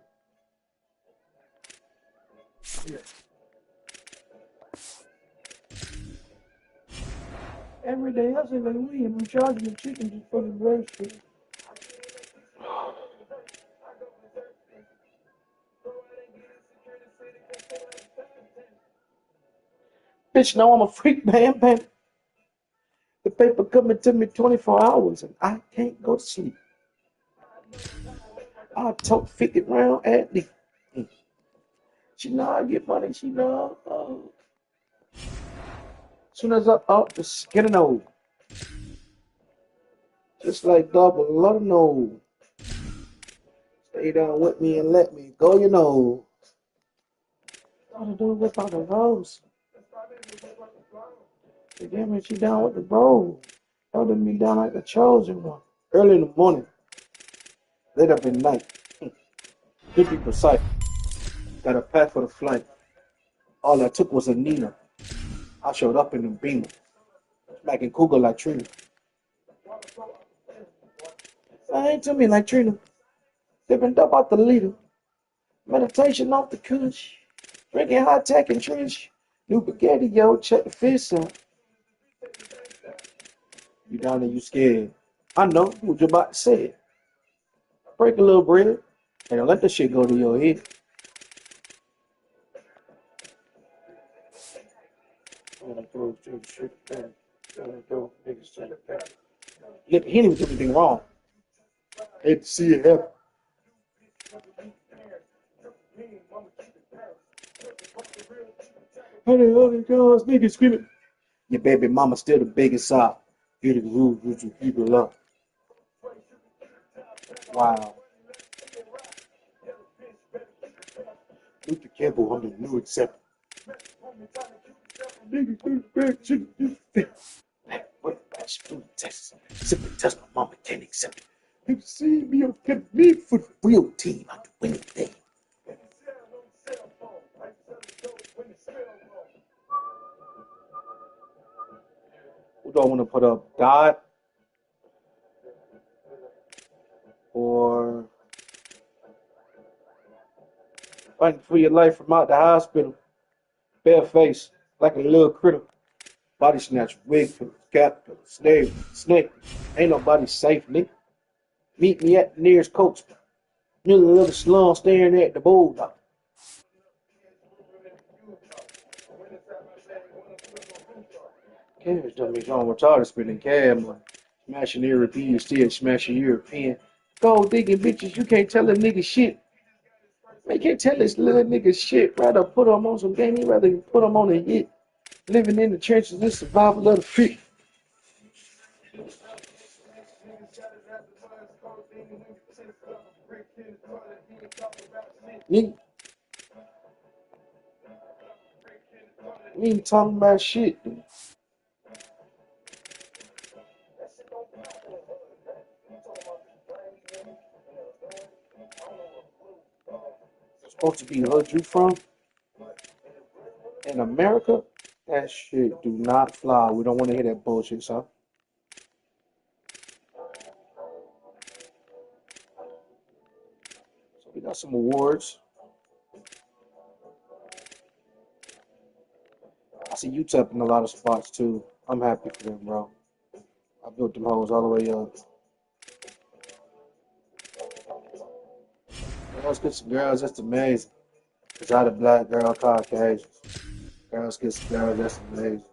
Every day else is like we. I'm charging the chicken just for the breast. Bitch, no, I'm a freak, man. The paper coming to me 24 hours, and I can't go to sleep. I talk 50 round at least. She know I get money. She know. Soon as I up the skin and nose, just like double, let them know. Stay down with me and let me go. You know. All to do with all the rose. They gave me she down with the bro. Holding me down like the chosen one. Early in the morning, late up at night. To be precise, got a pack for the flight. All I took was a Nina. I showed up in the beamer, smacking Cougar like Trina. I ain't to me like Trina. Dipping up out the leader. Meditation off the kush. Drinking high tech and trench. New spaghetti, yo, check the fish out. You down there, you scared. I know what you're about to say. Break a little bread and don't let the shit go to your head. He didn't even do anything wrong. Hate to see it happen. Honey, other girls, niggas screaming. Your baby mama still the biggest side. Hear the rules with you people up. Wow. Luther Campbell, I'm the new acceptor. What match food test? Simply test my mama can't accept it. You see me on me for the real team. I do anything. Who do I want to put up? Dot or fighting for your life from out the hospital? Bare face, like a little critter. Body snatch, wig for cap, snake. Ain't nobody safe, nigga. Meet me at the nearest coach. Near the little slum staring at the bulldog. Cash dummies on retarded spending cab money. Smashing European, still smashing European. Gold digging bitches, you can't tell a nigga shit. Man, can't tell this little nigga shit. Rather put him on some game, he'd rather put him on a hit. Living in the trenches, this survival of the fit. Nigga, we ain't talking about shit. Supposed to be the hood you from? In America? That shit do not fly. We don't want to hear that bullshit, son. So we got some awards. I see you tapping a lot of spots too. I'm happy for them, bro. I built them hoes all the way up. Girls get some girls, that's amazing. Cause I the black girl Caucasians. Girls get some girls, that's amazing.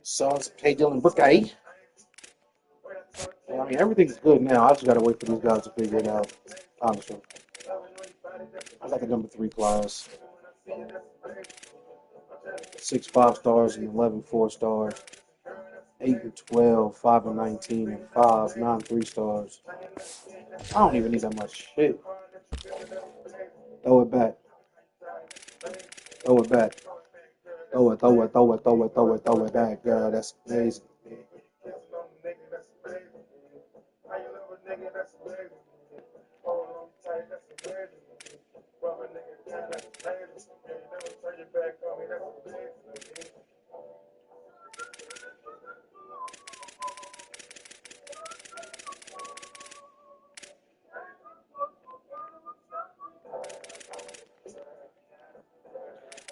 Sons, K. Dylan Book A. Yeah, I mean, everything's good now. I just gotta wait for these guys to figure it out. Honestly. I got the number 3 class. 6 5-stars and 11 4-stars. 8 and 12, 5 and 19, and 5, 9 3-stars. I don't even need that much shit. Throw it back. Throw it back. Throw it back, girl. That's amazing.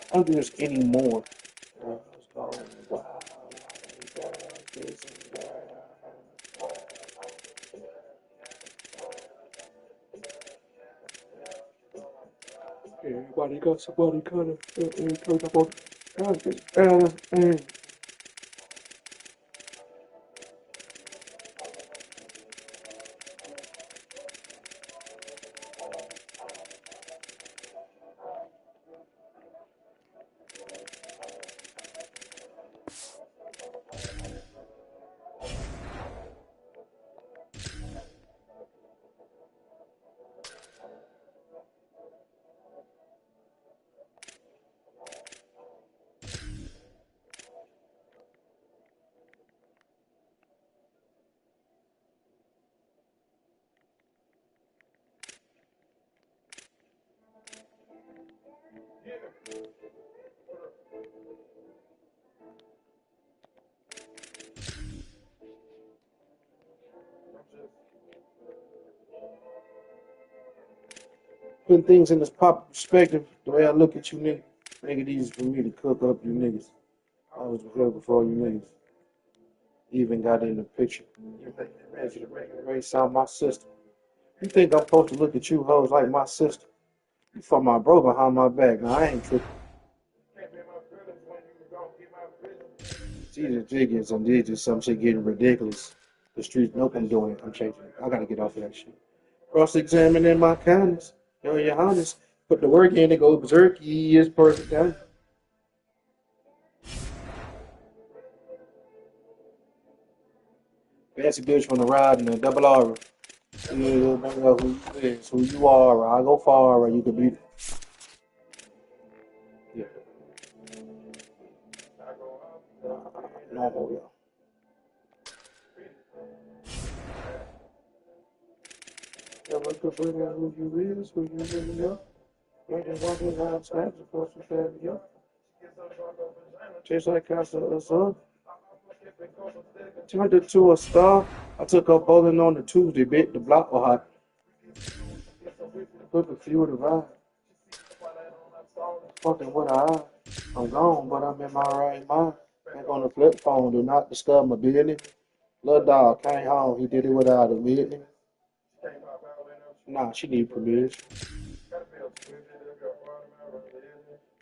I don't think there's any more. Let's go. Wow. Everybody got somebody kind of turned up on. Putting things in this proper perspective, the way I look at you niggas, make it easy for me to cook up you niggas. I was here before you niggas even got in the picture. You think the man should race out my sister. You think I'm supposed to look at you hoes like my sister? You fuck my bro behind my back. Now, I ain't tripping. These are figures and these are some shit getting ridiculous. The streets, nope, I'm doing it. I'm changing it. I gotta get off of that shit. Cross-examining my kindness. Yo, your highness. Put the work in to go berserk. He is perfect guy. Fancy bitch from the ride and a double R. Who you is, who you are. I go far, or you could beat it. Yeah. Normal, yeah. Yeah, look up who you is, who you really are. You just walking around snaps, of course, you said, yeah. Tastes like Casa Azul. Turned it to a star. I took up bowling on the Tuesday, bit the block was hot. Put the fuel to ride. Fucking with her eye. I'm gone, but I'm in my right mind. Back on the flip phone, do not disturb my business. Little dog came home, he did it without a minute. Nah, she need permission.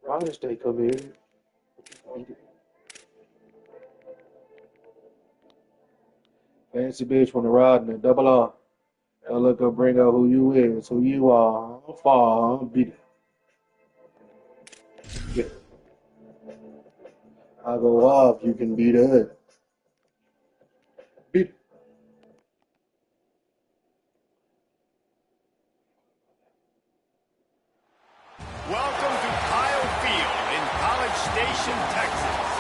Why did they come in? Fancy bitch from the ride and a double R. I look up, bring out who you is, who you are. I'm far, I'm beat it. Yeah. I go off, you can beat it. Beat it. Welcome to Kyle Field in College Station, Texas.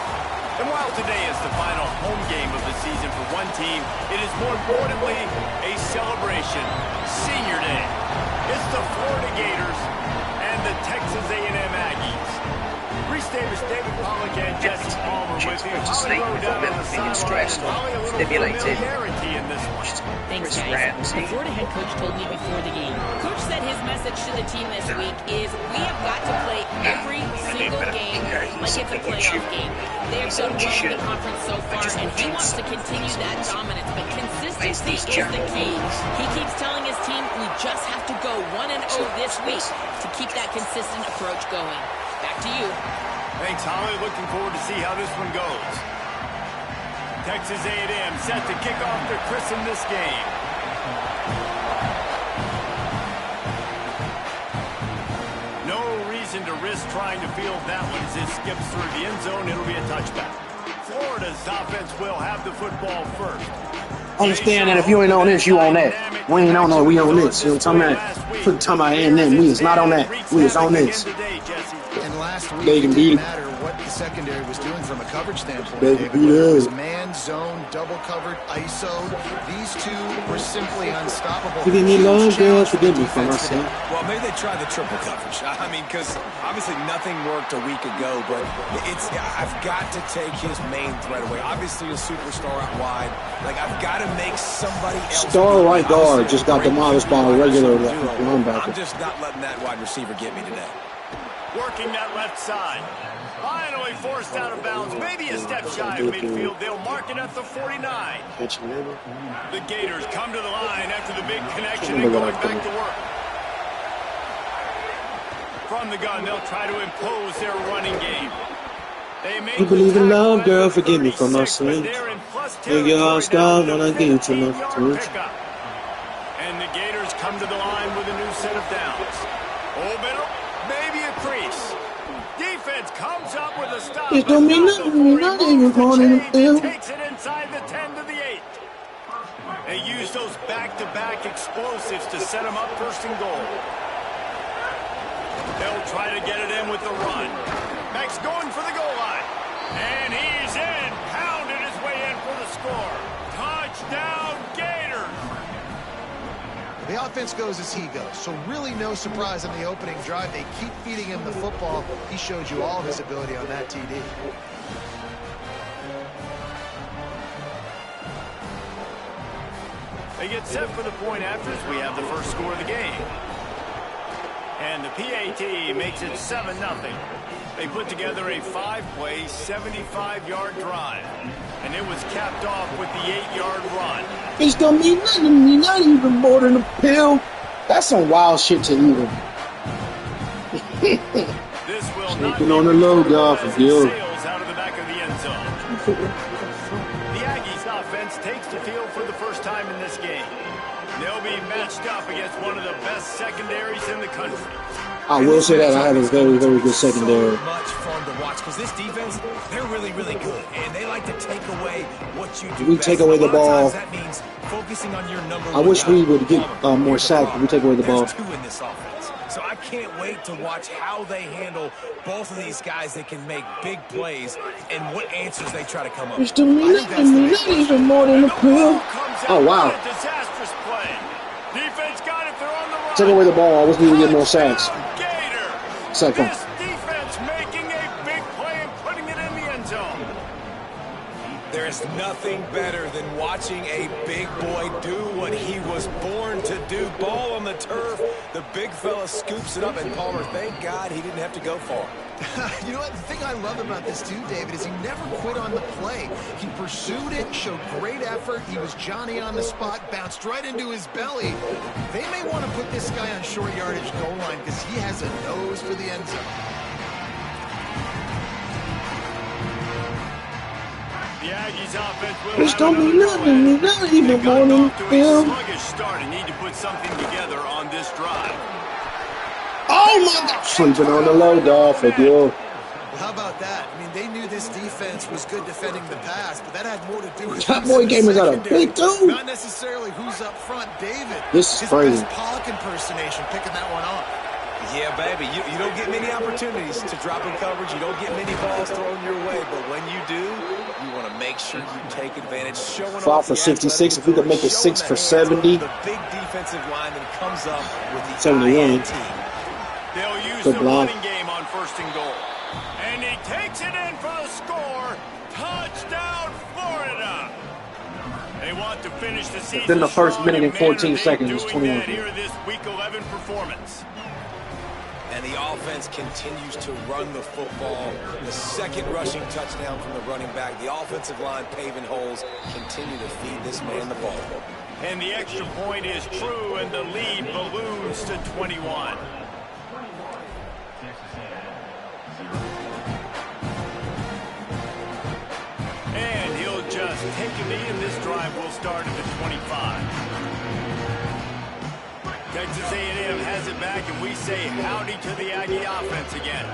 And while today is the final home game of the season for one team, it is more importantly a celebration, Senior Day. It's the Florida Gators and the Texas A&M Aggies. Reese Davis, David Pollock, and Jesse Palmer with you. Holly rode down on the sideline, and Holly a little familiarity in this one. Thanks, guys. The Florida head coach told me before the game. Coach said his message to the team this week is we have got to play every single game like it's a playoff game. They have done well in the conference so far, and he wants to continue that dominance, but consistency is the key. He keeps telling his team we just have to go 1-0 this week to keep that consistent approach going. Back to you. Thanks, Holly. Looking forward to see how this one goes. Texas A&M set to kick off to christen this game. No reason to risk trying to field that one as it skips through the end zone. It'll be a touchback. Florida's offense will have the football first. Understand that if you ain't on this, you on that. We ain't on that, we on this. You know what I'm talking about? Put talking about A&M, we is not on that. We is on this. And last week, They can beat it. matter what the secondary was doing from a coverage standpoint. Baby, Whether it was man, zone, double covered, ISO, these two were simply unstoppable. Forgive me, Lord, girl, forgive me for my sin. Well, maybe they tried the triple coverage. I mean, because obviously nothing worked a week ago, but I've got to take his main threat away. Obviously a superstar out wide. Like, I've got to make somebody else. Star right guard just got demolished by a regular linebacker. I'm just not letting that wide receiver get me today. Working that left side. Finally forced out of bounds. Maybe a step shy of midfield. They'll mark it at the 49. The Gators come to the line after the big connection and going back to work. From the gun, they'll try to impose their running game. You believe in love, girl, forgive me for my sins. Take your heart down when I get to my touch. And the Gators come to the line with a new set of downs. Oh, middle, maybe a crease. Defense comes up with a stop. It don't mean nothing, nothing is more than a field. Takes it inside the 10 to the 8. They use those back-to-back explosives to set them up first and goal. They'll try to get it in with the run. Max going for the goal line. And he's in. Pounded his way in for the score. Touchdown, Gators. The offense goes as he goes, so really no surprise on the opening drive. They keep feeding him the football. He showed you all of his ability on that TD. They get set for the point after as we have the first score of the game. And the PAT makes it 7-0. They put together a 5-play, 75-yard drive. And it was capped off with the 8-yard run. It's gonna mean nothing to me, not even more than a pill. That's some wild shit to even. This will Sleeping on the low, God, for you. Out of the back of the end zone. The Aggies offense takes the field for the first time in this game. They'll be matched up against one of the best secondaries in the country. I will say that I had a very, very good secondary. So much fun to watch because this defense, they're really, really good, and they like to take away what you do. We take away the ball. That means focusing on your number. I wish we would get more sacks, but we take away the ball. There's 2 in this offense, so I can't wait to watch how they handle both of these guys that can make big plays and what answers they try to come up with. It's to me, not even more than a pill. Oh wow! Disastrous play. Defense got it. They're on the run. Take away the ball. I wish we would get more sacks. Sack This defense making a big play and putting it in the end zone. There's nothing better than watching a big boy do what he was born to do. Ball on the turf. The big fella scoops it up, and Palmer, thank God he didn't have to go far. You know what? The thing I love about this too, David, is he never quit on the play. He pursued it, showed great effort. He was Johnny on the spot, bounced right into his belly. They may want to put this guy on short yardage goal line because he has a nose for the end zone. The Aggies offense will It's don't mean nothing, not even more than a pill. sluggish start and need to put something together on this drive. Oh my God! Sleeping on the low, dog, for you. Well, how about that? I mean, they knew this defense was good defending the pass, but that had more to do with That boy game is out of big dude. not necessarily who's up front. David, This is his crazy. best Pollock impersonation, picking that one off. Yeah, baby, you don't get many opportunities to drop in coverage. You don't get many balls thrown your way, but when you do, you want to make sure you take advantage. Showing 5 for 66. If we could make it 6 for 70. The big defensive line that comes up with the 71. INT. They'll use Good the block. running game on first and goal. And he takes it in for the score. Touchdown, Florida. They want to finish the season Within the first strong minute and 14 they're seconds, it's doing 21. that here this Week 11 performance. And the offense continues to run the football. The second rushing touchdown from the running back. The offensive line paving holes. Continue to feed this man the ball. And the extra point is true, and the lead balloons to 21. And he'll just take a knee, and this drive will start at the 25. Texas A&M has it back, and we say howdy to the Aggie offense again.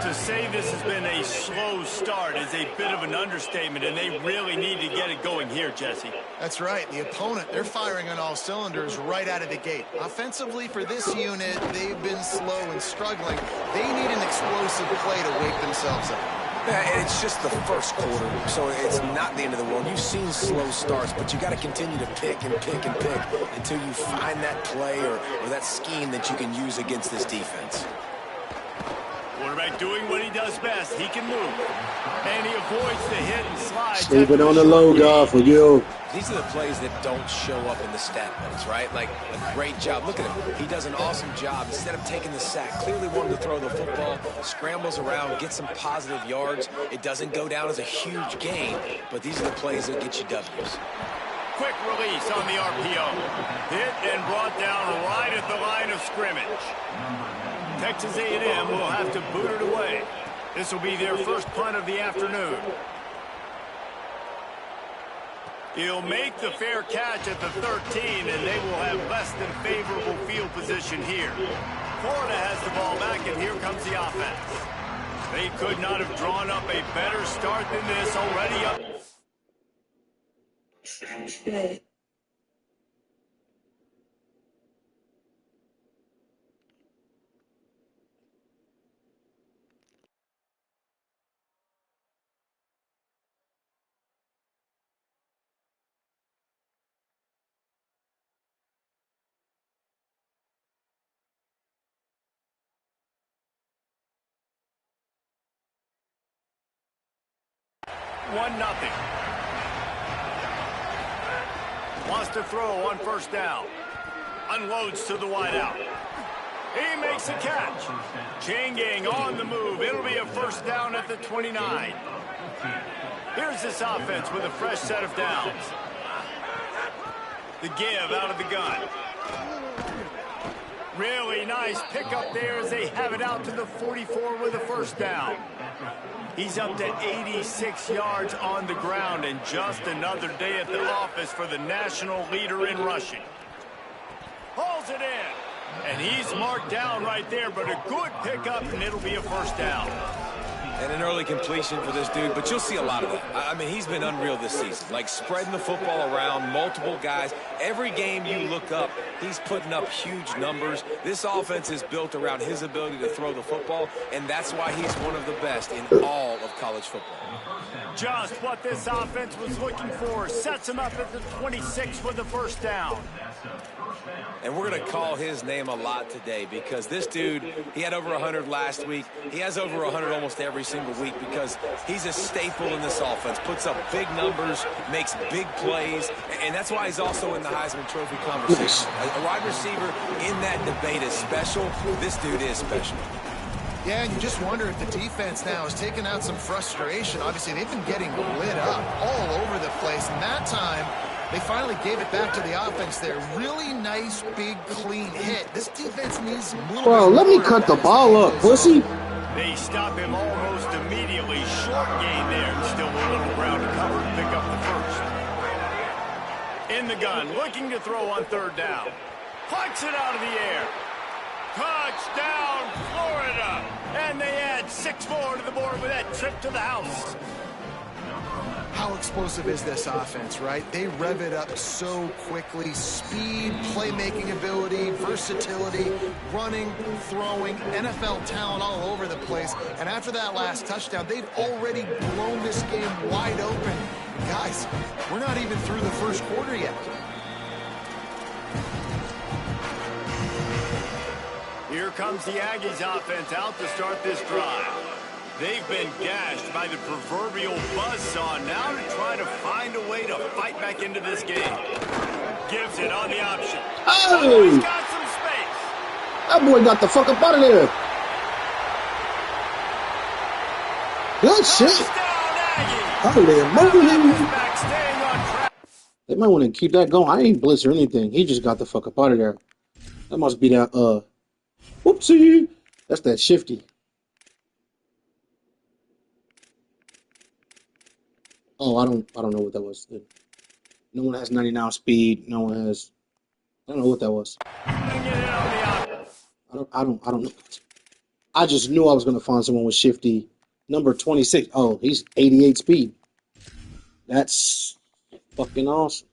To say this has been a slow start is a bit of an understatement, and they really need to get it going here, Jesse. That's right. The opponent, they're firing on all cylinders right out of the gate. Offensively, for this unit, they've been slow and struggling. They need an explosive play to wake themselves up. And it's just the first quarter, so it's not the end of the world. You've seen slow starts, but you got to continue to pick and pick and pick until you find that play or that scheme that you can use against this defense. Quarterback doing what he does best. He can move. And he avoids the hit and slide. Sleeping on the low, God, for you. These are the plays that don't show up in the stat books, right? Like a great job. Look at him. He does an awesome job. Instead of taking the sack, clearly wanted to throw the football, scrambles around, get some positive yards. It doesn't go down as a huge gain, but these are the plays that get you W's. Quick release on the RPO. Hit and brought down right at the line of scrimmage. Texas A&M will have to boot it away. This will be their first punt of the afternoon. He'll make the fair catch at the 13, and they will have less than favorable field position here. Florida has the ball back, and here comes the offense. They could not have drawn up a better start than this already up. One nothing. Wants to throw on first down. Unloads to the wideout. He makes a catch. Changing on the move. It'll be a first down at the 29. Here's this offense with a fresh set of downs. The give out of the gun. Really nice pickup there as they have it out to the 44 with a first down. He's up to 86 yards on the ground, and just another day at the office for the national leader in rushing. Hauls it in, and he's marked down right there, but a good pickup, and it'll be a first down. And an early completion for this dude, but you'll see a lot of that. I mean, he's been unreal this season, like spreading the football around, multiple guys. Every game you look up, he's putting up huge numbers. This offense is built around his ability to throw the football, and that's why he's one of the best in all of college football. Just what this offense was looking for. Sets him up at the 26 for the first down. And we're going to call his name a lot today because this dude, he had over 100 last week. He has over 100 almost every single week because he's a staple in this offense. Puts up big numbers, makes big plays, and that's why he's also in the Heisman Trophy conversation. A wide receiver in that debate is special. This dude is special. Yeah, and you just wonder if the defense now has taken out some frustration. Obviously, they've been getting lit up all over the place, and that time they finally gave it back to the offense there. Really nice, big, clean hit. This defense needs a little Bro, let me cut the ball up, pussy. They stop him almost immediately. Short gain there. Still a little ground to cover and pick up the first. In the gun, looking to throw on third down. Plucks it out of the air. Touchdown, Florida. And they add 6 more to the board with that trip to the house. How explosive is this offense, right? They rev it up so quickly. Speed, playmaking ability, versatility, running, throwing, NFL talent all over the place. And after that last touchdown, they've already blown this game wide open. Guys, we're not even through the first quarter yet. Here comes the Aggies offense out to start this drive. They've been gashed by the proverbial buzzsaw. Now to try to find a way to fight back into this game. Gives it on the option. Oh! He's got some space. That boy got the fuck up out of there. Good shit. They might want to keep that going. I ain't blitz or anything. He just got the fuck up out of there. That must be that, whoopsie. That's that shifty. Oh, I don't know what that was. No one has 99 speed. No one has. I don't know what that was. I don't know. I just knew I was gonna find someone with shifty. Number 26. Oh, he's 88 speed. That's fucking awesome.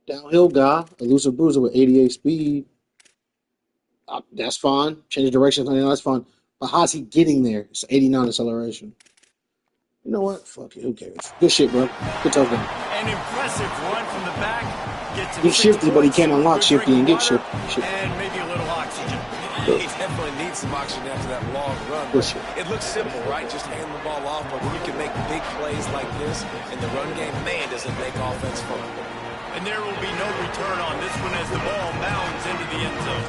Downhill guy, elusive bruiser with 88 speed. That's fine. Change direction. That's fine. But how's he getting there? It's 89 acceleration. You know what? Fuck it. Who cares? Good shit, bro. Good touchdown. An impressive run from the back. Gets him He's 6 shifty, but he points, can't unlock good shifty and drink get of shifty. water, and maybe a little oxygen. He definitely needs some oxygen after that long run. Good shit. It looks simple, right? Just hand the ball off, but when you can make big plays like this in the run game, man, does it make offense fun. And there will be no return on this one as the ball mounds into the end zone.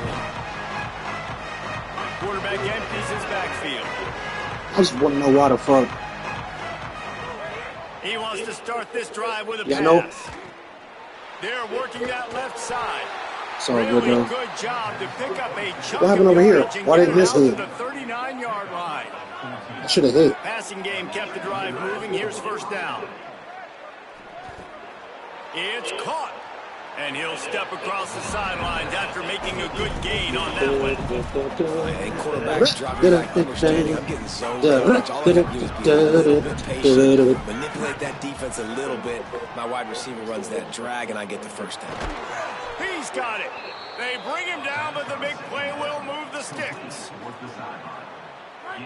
Quarterback empties his backfield. I just want to know why the fuck. He wants to start this drive with a Yeah, pass. no. They're working that left side. It's all Really good, though. good job to pick up a chunk What happened of over here? yardage and Why get didn't it this out to hit? the 39-yard line. I should have hit. Passing game kept the drive moving. Here's first down. It's caught. And he'll step across the sidelines after making a good gain on that one. Hey, quarterbacks dropping back, understanding I'm getting zoned coverage. All I have to do is be a little bit patient, manipulate that defense a little bit. My wide receiver runs that drag, and I get the first down. He's got it. They bring him down, but the big play will move the sticks.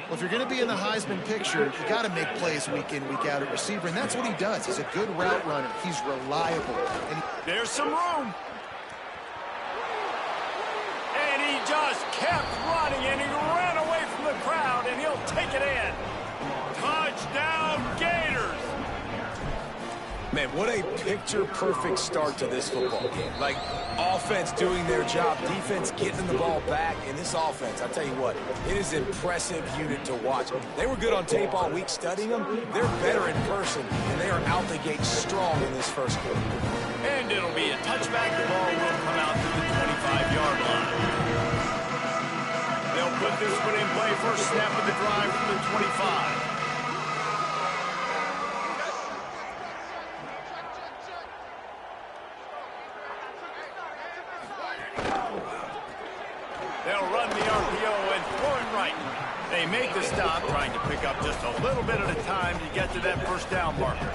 Well, if you're going to be in the Heisman picture, you got to make plays week in, week out at receiver, and that's what he does. He's a good route runner. He's reliable. And There's some room. And he just kept running, and he ran away from the crowd, and he'll take it in. Touchdown, Gators. Man, what a picture-perfect start to this football game. Like, offense doing their job, defense getting the ball back, and this offense, I tell you what, it is an impressive unit to watch. They were good on tape all week studying them. They're better in person, and they are out the gate strong in this first quarter. And it'll be a touchback. The ball will come out to the 25-yard line. They'll put this one in play. First snap of the drive from the 25. They'll run the RPO and throw it right. They make the stop, trying to pick up just a little bit at a time to get to that first down marker.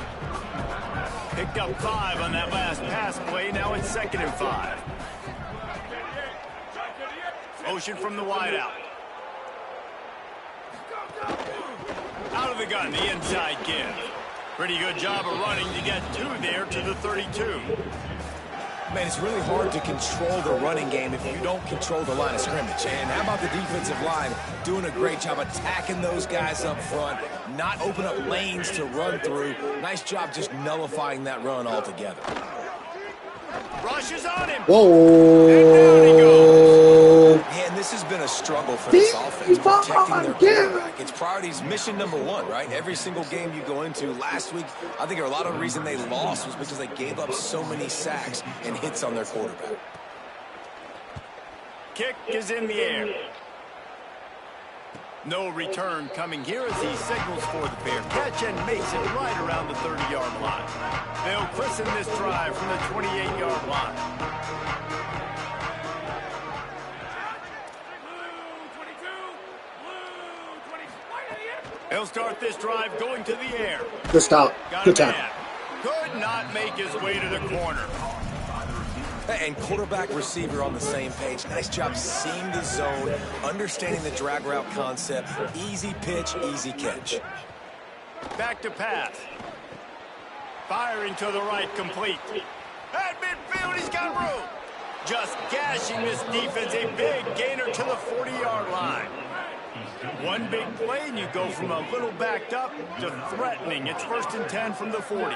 Picked up 5 on that last pass play. Now it's 2nd and 5. Motion from the wideout. Out of the gun, the inside give. Pretty good job of running to get 2 there to the 32. Man, it's really hard to control the running game if you don't control the line of scrimmage. And how about the defensive line doing a great job attacking those guys up front, not open up lanes to run through. Nice job just nullifying that run altogether. Rushes on him. Whoa. And down he goes. Man, this has been a struggle for this offense, protecting their quarterback. It's priorities, mission number 1, right? Every single game you go into. Last week, I think a lot of the reason they lost was because they gave up so many sacks and hits on their quarterback. Kick is in the air. No return coming here as he signals for the fair catch and makes it right around the 30-yard line. They'll christen this drive from the 28-yard line. He'll start this drive going to the air. Good stop. Good time. Could not make his way to the corner. And quarterback receiver on the same page. Nice job seeing the zone, understanding the drag route concept. Easy pitch, easy catch. Back to pass. Firing to the right, complete. At midfield, he's got room. Just gashing this defense, a big gainer to the 40-yard line. One big play, and you go from a little backed up to threatening. It's 1st and 10 from the 40.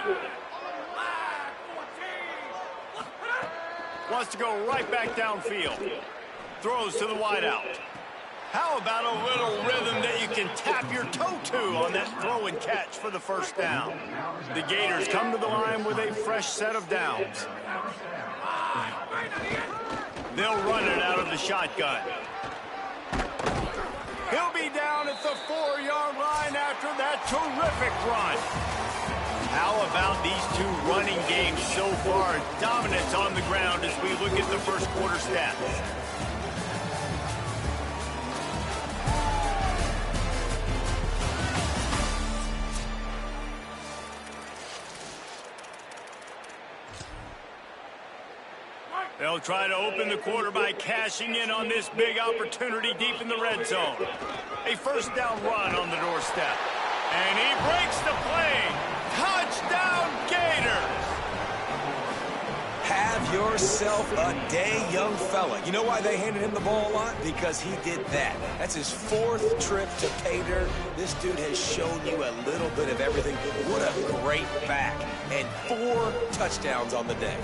Wants to go right back downfield. Throws to the wideout. How about a little rhythm that you can tap your toe to on that throw and catch for the first down? The Gators come to the line with a fresh set of downs. They'll run it out of the shotgun. He'll be down at the 4-yard line after that terrific run. How about these two running games so far? Dominance on the ground as we look at the first quarter stats. They'll try to open the quarter by cashing in on this big opportunity deep in the red zone. A first down run on the doorstep. And he breaks the play. Touchdown, Gators! Have yourself a day, young fella. You know why they handed him the ball a lot? Because he did that. That's his 4th trip to pay dirt. This dude has shown you a little bit of everything. What a great back. And 4 touchdowns on the day.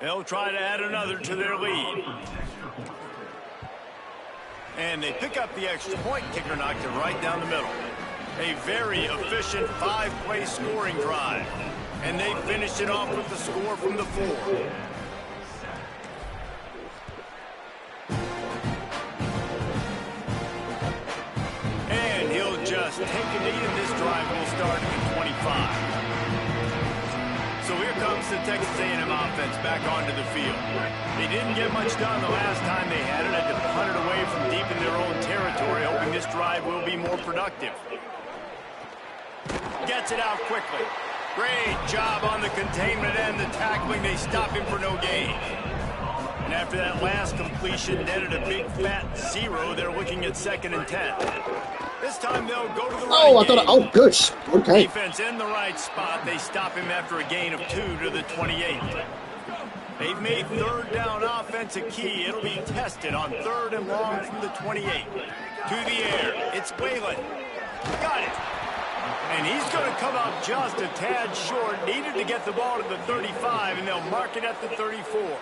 They'll try to add another to their lead. And they pick up the extra point. Kicker knocked it right down the middle. A very efficient 5-play scoring drive. And they finish it off with the score from the 4. And he'll just take a knee, and this drive will start at 25. So here comes the Texas A&M offense back onto the field. They didn't get much done the last time they had it. Had to punt it away from deep in their own territory, hoping this drive will be more productive. Gets it out quickly. Great job on the containment and the tackling. They stop him for no gain. And after that last completion netted a big fat 0, they're looking at 2nd and 10. This time they'll go to the right. Oh, I thought. Oh, good. Okay. Defense in the right spot. They stop him after a gain of 2 to the 28. They've made 3rd down offense a key. It'll be tested on 3rd and long from the 28. To the air. It's Whalen. Got it. And he's going to come out just a tad short. Needed to get the ball to the 35, and they'll mark it at the 34.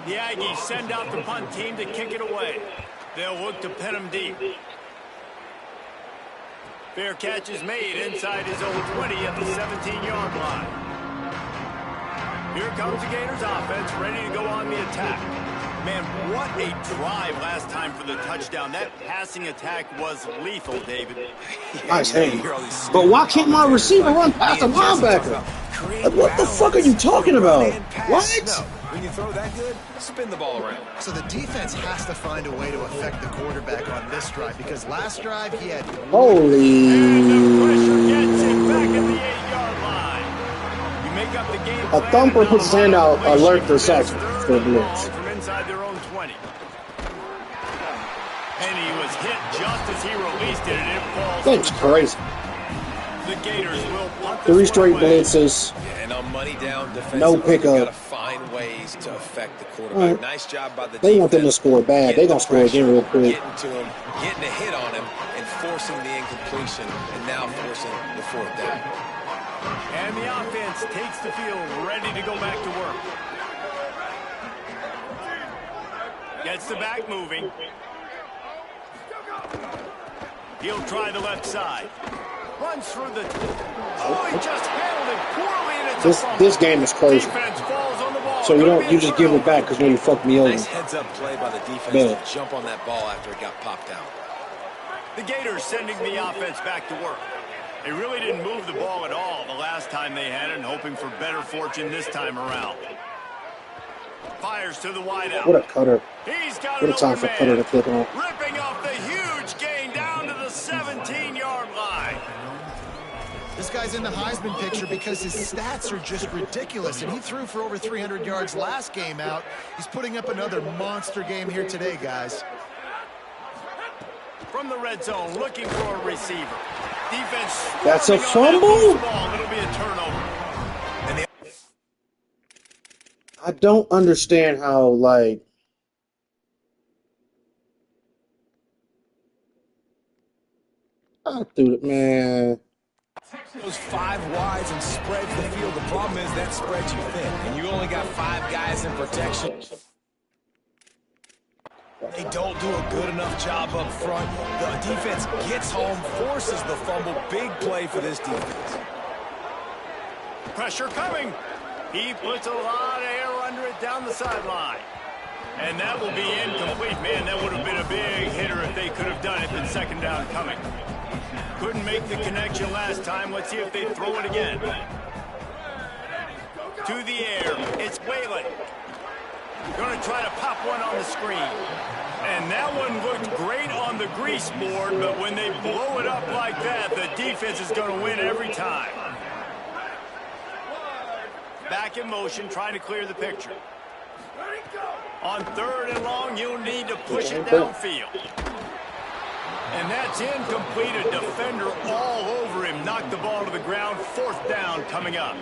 The Aggies send out the punt team to kick it away. They'll look to pin him deep. Fair catch is made inside his own 20 at the 17-yard line. Here comes the Gators offense, ready to go on the attack. Man, what a drive last time for the touchdown. That passing attack was lethal, David. Nice hand. But why can't my receiver run past the linebacker? Like, what the fuck are you talking about? What? No. When you throw that good, spin the ball around. So the defense has to find a way to affect the quarterback on this drive, because last drive he had... Holy... And the pressure gets him back at the 8-yard line. You make up the game. A thumper puts his hand out, alert the sack for the blitz. From inside their own 20. And he was hit just as he released it, and it falls. That's crazy. The Gators will punt 3 straight blitzes. And on money down defensively, No pickup. got to find ways to affect the quarterback. Right. Nice job by the They defense. want them to score bad. They gonna score again real quick. Getting to him, getting a hit on him, and forcing the incompletion, and now forcing the 4th down. And the offense takes the field, ready to go back to work. Gets the back moving. He'll try the left side. Runs through the... Oh, he just handled it poorly, and it's This game is crazy. Defense falls on the ball. So you just give it back because when you fuck me over. Nice heads-up play by the defense Man. to jump on that ball after it got popped out. The Gators sending the offense back to work. They really didn't move the ball at all the last time they had it, and hoping for better fortune this time around. Fires to the wideout. What a cutter. He's got What a time for Cutter to clip on. ripping off the huge gain down to the 17-yard line. This guy's in the Heisman picture because his stats are just ridiculous, and he threw for over 300 yards last game out. He's putting up another monster game here today, guys. From the red zone, looking for a receiver. Defense. That's a swarming on that fumble? loose ball. It'll be a turnover. I don't understand how, like... I threw it, man. Those 5 wides and spreads the field. The problem is that spreads you thin, and you only got 5 guys in protection. They don't do a good enough job up front. The defense gets home, forces the fumble. Big play for this defense. Pressure coming. He puts a lot of air under it down the sideline. And that will be incomplete. Man, that would have been a big hitter if they could have done it, but 2nd down coming. Couldn't make the connection last time. Let's see if they throw it again. To the air. It's Whalen. Going to try to pop one on the screen. And that one looked great on the grease board, but when they blow it up like that, the defense is going to win every time. back in motion, trying to clear the picture. On 3rd and long, you'll need to push it downfield. And that's incomplete. A defender all over him. Knocked the ball to the ground. 4th down coming up.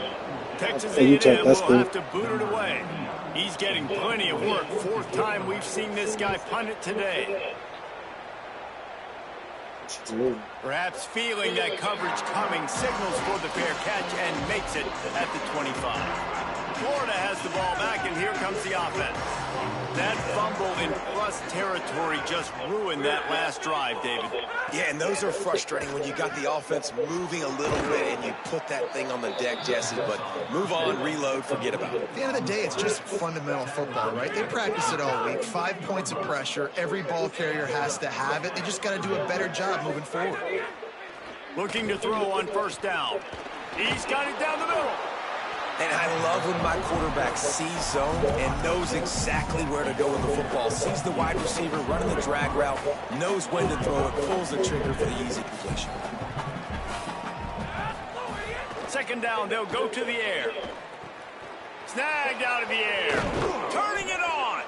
Texas A&M will have to boot it away. He's getting plenty of work. 4th time we've seen this guy punt it today. Perhaps feeling that coverage coming, signals for the fair catch and makes it at the 25. Florida has the ball back, and here comes the offense. That fumble in plus territory just ruined that last drive, David. Yeah, and those are frustrating when you got the offense moving a little bit and you put that thing on the deck, Jesse. But move on, reload, forget about it. At the end of the day, it's just fundamental football, right? They practice it all week. 5 points of pressure. Every ball carrier has to have it. They just got to do a better job moving forward. Looking to throw on 1st down. He's got it down the middle. And I love when my quarterback sees zone and knows exactly where to go with the football. Sees the wide receiver running the drag route, knows when to throw it, pulls the trigger for the easy completion. 2nd down, they'll go to the air. Snagged out of the air. Turning it on.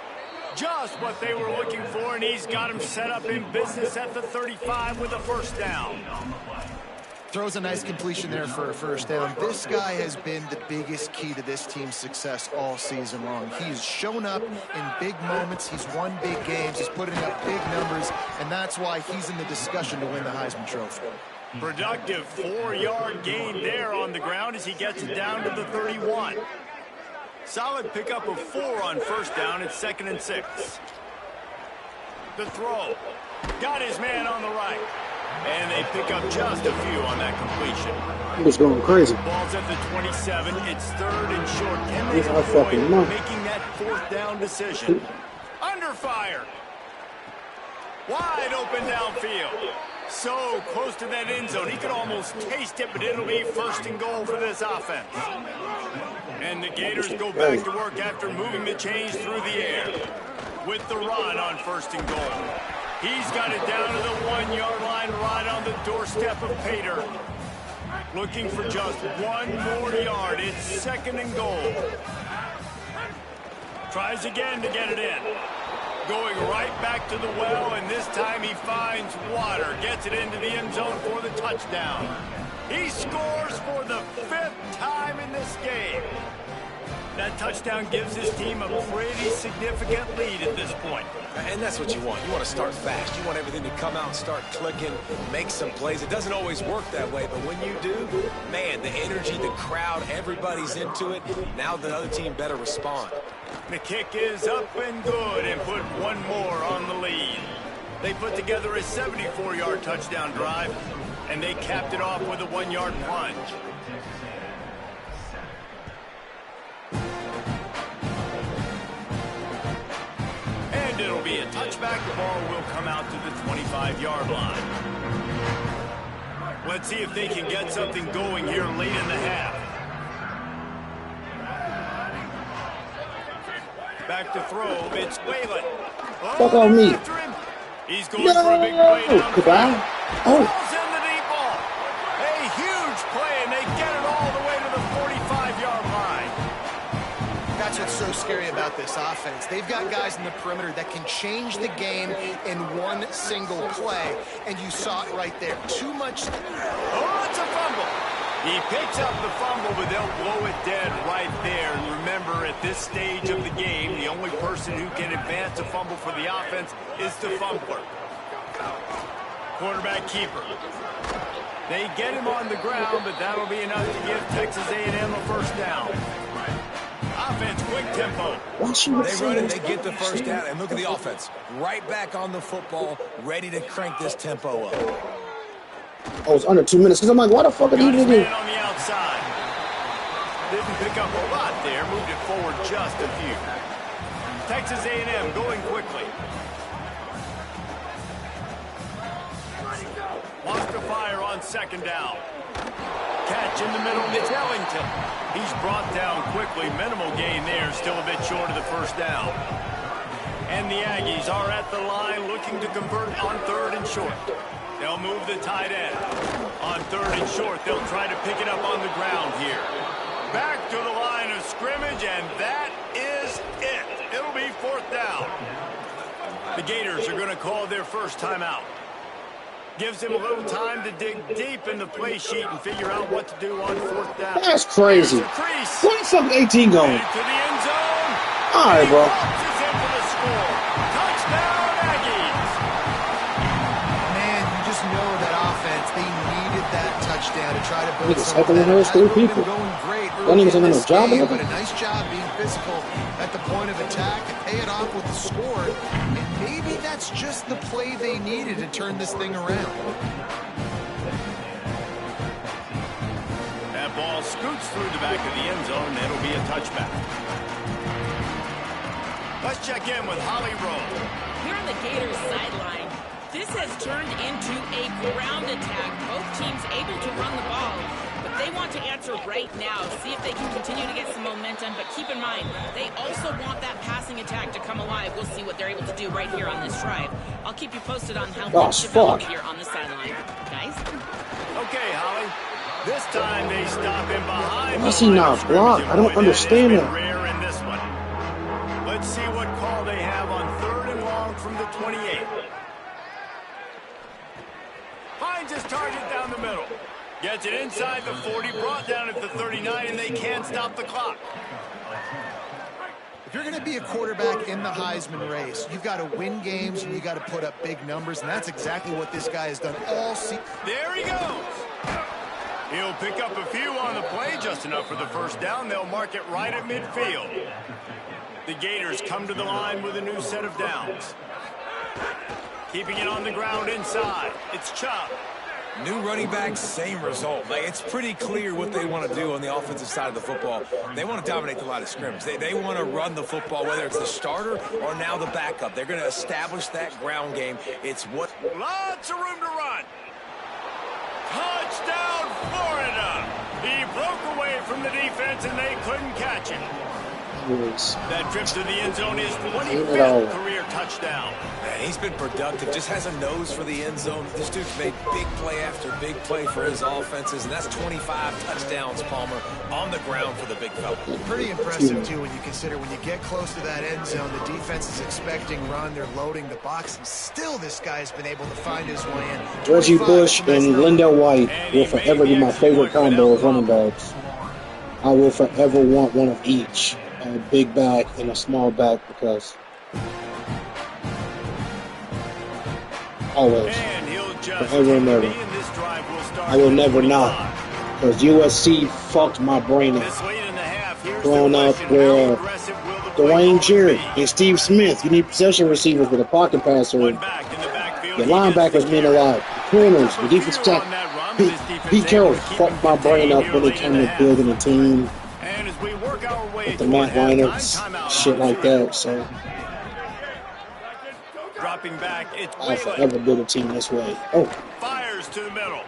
Just what they were looking for, and he's got him set up in business at the 35 with a 1st down. Throws a nice completion there for a 1st down. This guy has been the biggest key to this team's success all season long. He's shown up in big moments. He's won big games. He's putting up big numbers, and that's why he's in the discussion to win the Heisman Trophy. Productive 4-yard gain there on the ground as he gets it down to the 31. Solid pickup of 4 on 1st down. It's 2nd and 6. The throw. Got his man on the right. And they pick up just a few on that completion. He was going crazy. Ball's at the 27. It's 3rd and short. Can they avoid making that 4th down decision? Under fire. Wide open downfield. So close to that end zone. He could almost taste it, but it'll be 1st and goal for this offense. And the Gators go back to work after moving the chains through the air. With the run on 1st and goal. He's got it down to the 1-yard line right on the doorstep of Pater. Looking for just 1 more yard. It's 2nd and goal. Tries again to get it in. Going right back to the well, and this time he finds water. Gets it into the end zone for the touchdown. He scores for the 5th time in this game. That touchdown gives his team a pretty significant lead at this point. And that's what you want. You want to start fast. You want everything to come out and start clicking, make some plays. It doesn't always work that way, but when you do, man, the energy, the crowd, everybody's into it. Now the other team better respond. The kick is up and good and put 1 more on the lead. They put together a 74-yard touchdown drive, and they capped it off with a 1-yard plunge. And it'll be a touchback. The ball will come out to the 25-yard line. Let's see if they can get something going here late in the half. Back to throw. It's Whalen. Fuck on me. He's going for a big play. Goodbye. Oh. Ball's in the deep ball. A huge play, and they get it all the way to the 45-yard line. That's what's so scary about this offense. They've got guys in the perimeter that can change the game in 1 single play, and you saw it right there. Too much. Oh, it's a fumble. He picks up the fumble, but they'll blow it dead right there. And remember, at this stage of the game, the only person who can advance a fumble for the offense is the fumbler. Quarterback keeper. They get him on the ground, but that'll be enough to give Texas A&M a 1st down. Offense, quick tempo. They run it, they get the 1st down, and look at the offense. Right back on the football, ready to crank this tempo up. Oh, it's under 2 minutes, because I'm like, why the fuck are you doing it? On the outside. Didn't pick up a lot there, moved it forward just a few. Texas A&M going quickly. Lost to fire on 2nd down. Catch in the middle, it's Ellington. He's brought down quickly, minimal gain there, still a bit short of the 1st down. And the Aggies are at the line looking to convert on 3rd and short. They'll move the tight end. On 3rd and short, they'll try to pick it up on the ground here. Back to the line of scrimmage, and that is it. It'll be 4th down. The Gators are going to call their first timeout. Gives him a little time to dig deep in the play sheet and figure out what to do on 4th down. That's crazy. Where the fuck 18 going? To the end zone. All right, bro. Touchdown, Aggies. Man, you just know that offense, they needed that touchdown to try to build Niggas something. heckling those 3 people. Going great That niggas ain't got no this job or game, nothing? but a nice job being physical at the point of attack and pay it off with the score. And maybe that's just the play they needed to turn this thing around. That ball scoots through the back of the end zone, and it'll be a touchback. Let's check in with Holly Rowe. Here on the Gators sideline, this has turned into a ground attack. Both teams able to run the ball, but they want to answer right now, see if they can continue to get some momentum. But keep in mind, they also want that passing attack to come alive. We'll see what they're able to do right here on this drive. I'll keep you posted on how things develop here on the sideline. Guys? Okay, Holly. This time they stop him behind. Why is he not blocked? I don't understand that. Rare in this one. Let's see what call they have on 3rd and long from the 28. Finds his target down the middle. Gets it inside the 40, brought down at the 39, and they can't stop the clock. If you're going to be a quarterback in the Heisman race, you've got to win games and you got to put up big numbers, and that's exactly what this guy has done all season. There he goes. He'll pick up a few on the play, just enough for the first down. They'll mark it right at midfield. The Gators come to the line with a new set of downs. Keeping it on the ground inside. It's Chubb. New running back, same result. Like, it's pretty clear what they want to do on the offensive side of the football. They want to dominate the line of scrimmage. They want to run the football, whether it's the starter or now the backup. They're going to establish that ground game. It's what... Lots of room to run. Touchdown, Florida. He broke away from the defense, and they couldn't catch him. That trip to the end zone is 25th career touchdown. Man, he's been productive, just has a nose for the end zone. This dude's made big play after big play for his offenses, and that's 25 touchdowns, Palmer, on the ground for the big fella. Pretty impressive, too, when you consider when you get close to that end zone, the defense is expecting run, they're loading the box, and still this guy's been able to find his way in. Reggie Bush and Lindell White will forever be my favorite combo of running backs. I will forever want one of each. A big back and a small back because always, forever and ever. I will never not, because USC fucked my brain up. Growing up where Dwayne Jarrett and Steve Smith, you need possession receivers with a pocket passer. Your linebackers mean a lot. The corners, the defensive tackle. Pete Carroll fucked my brain up when it came to building a team. With the Matt Reiners, shit like that, so dropping back, I'll forever build a team this way. Oh, fires to the middle.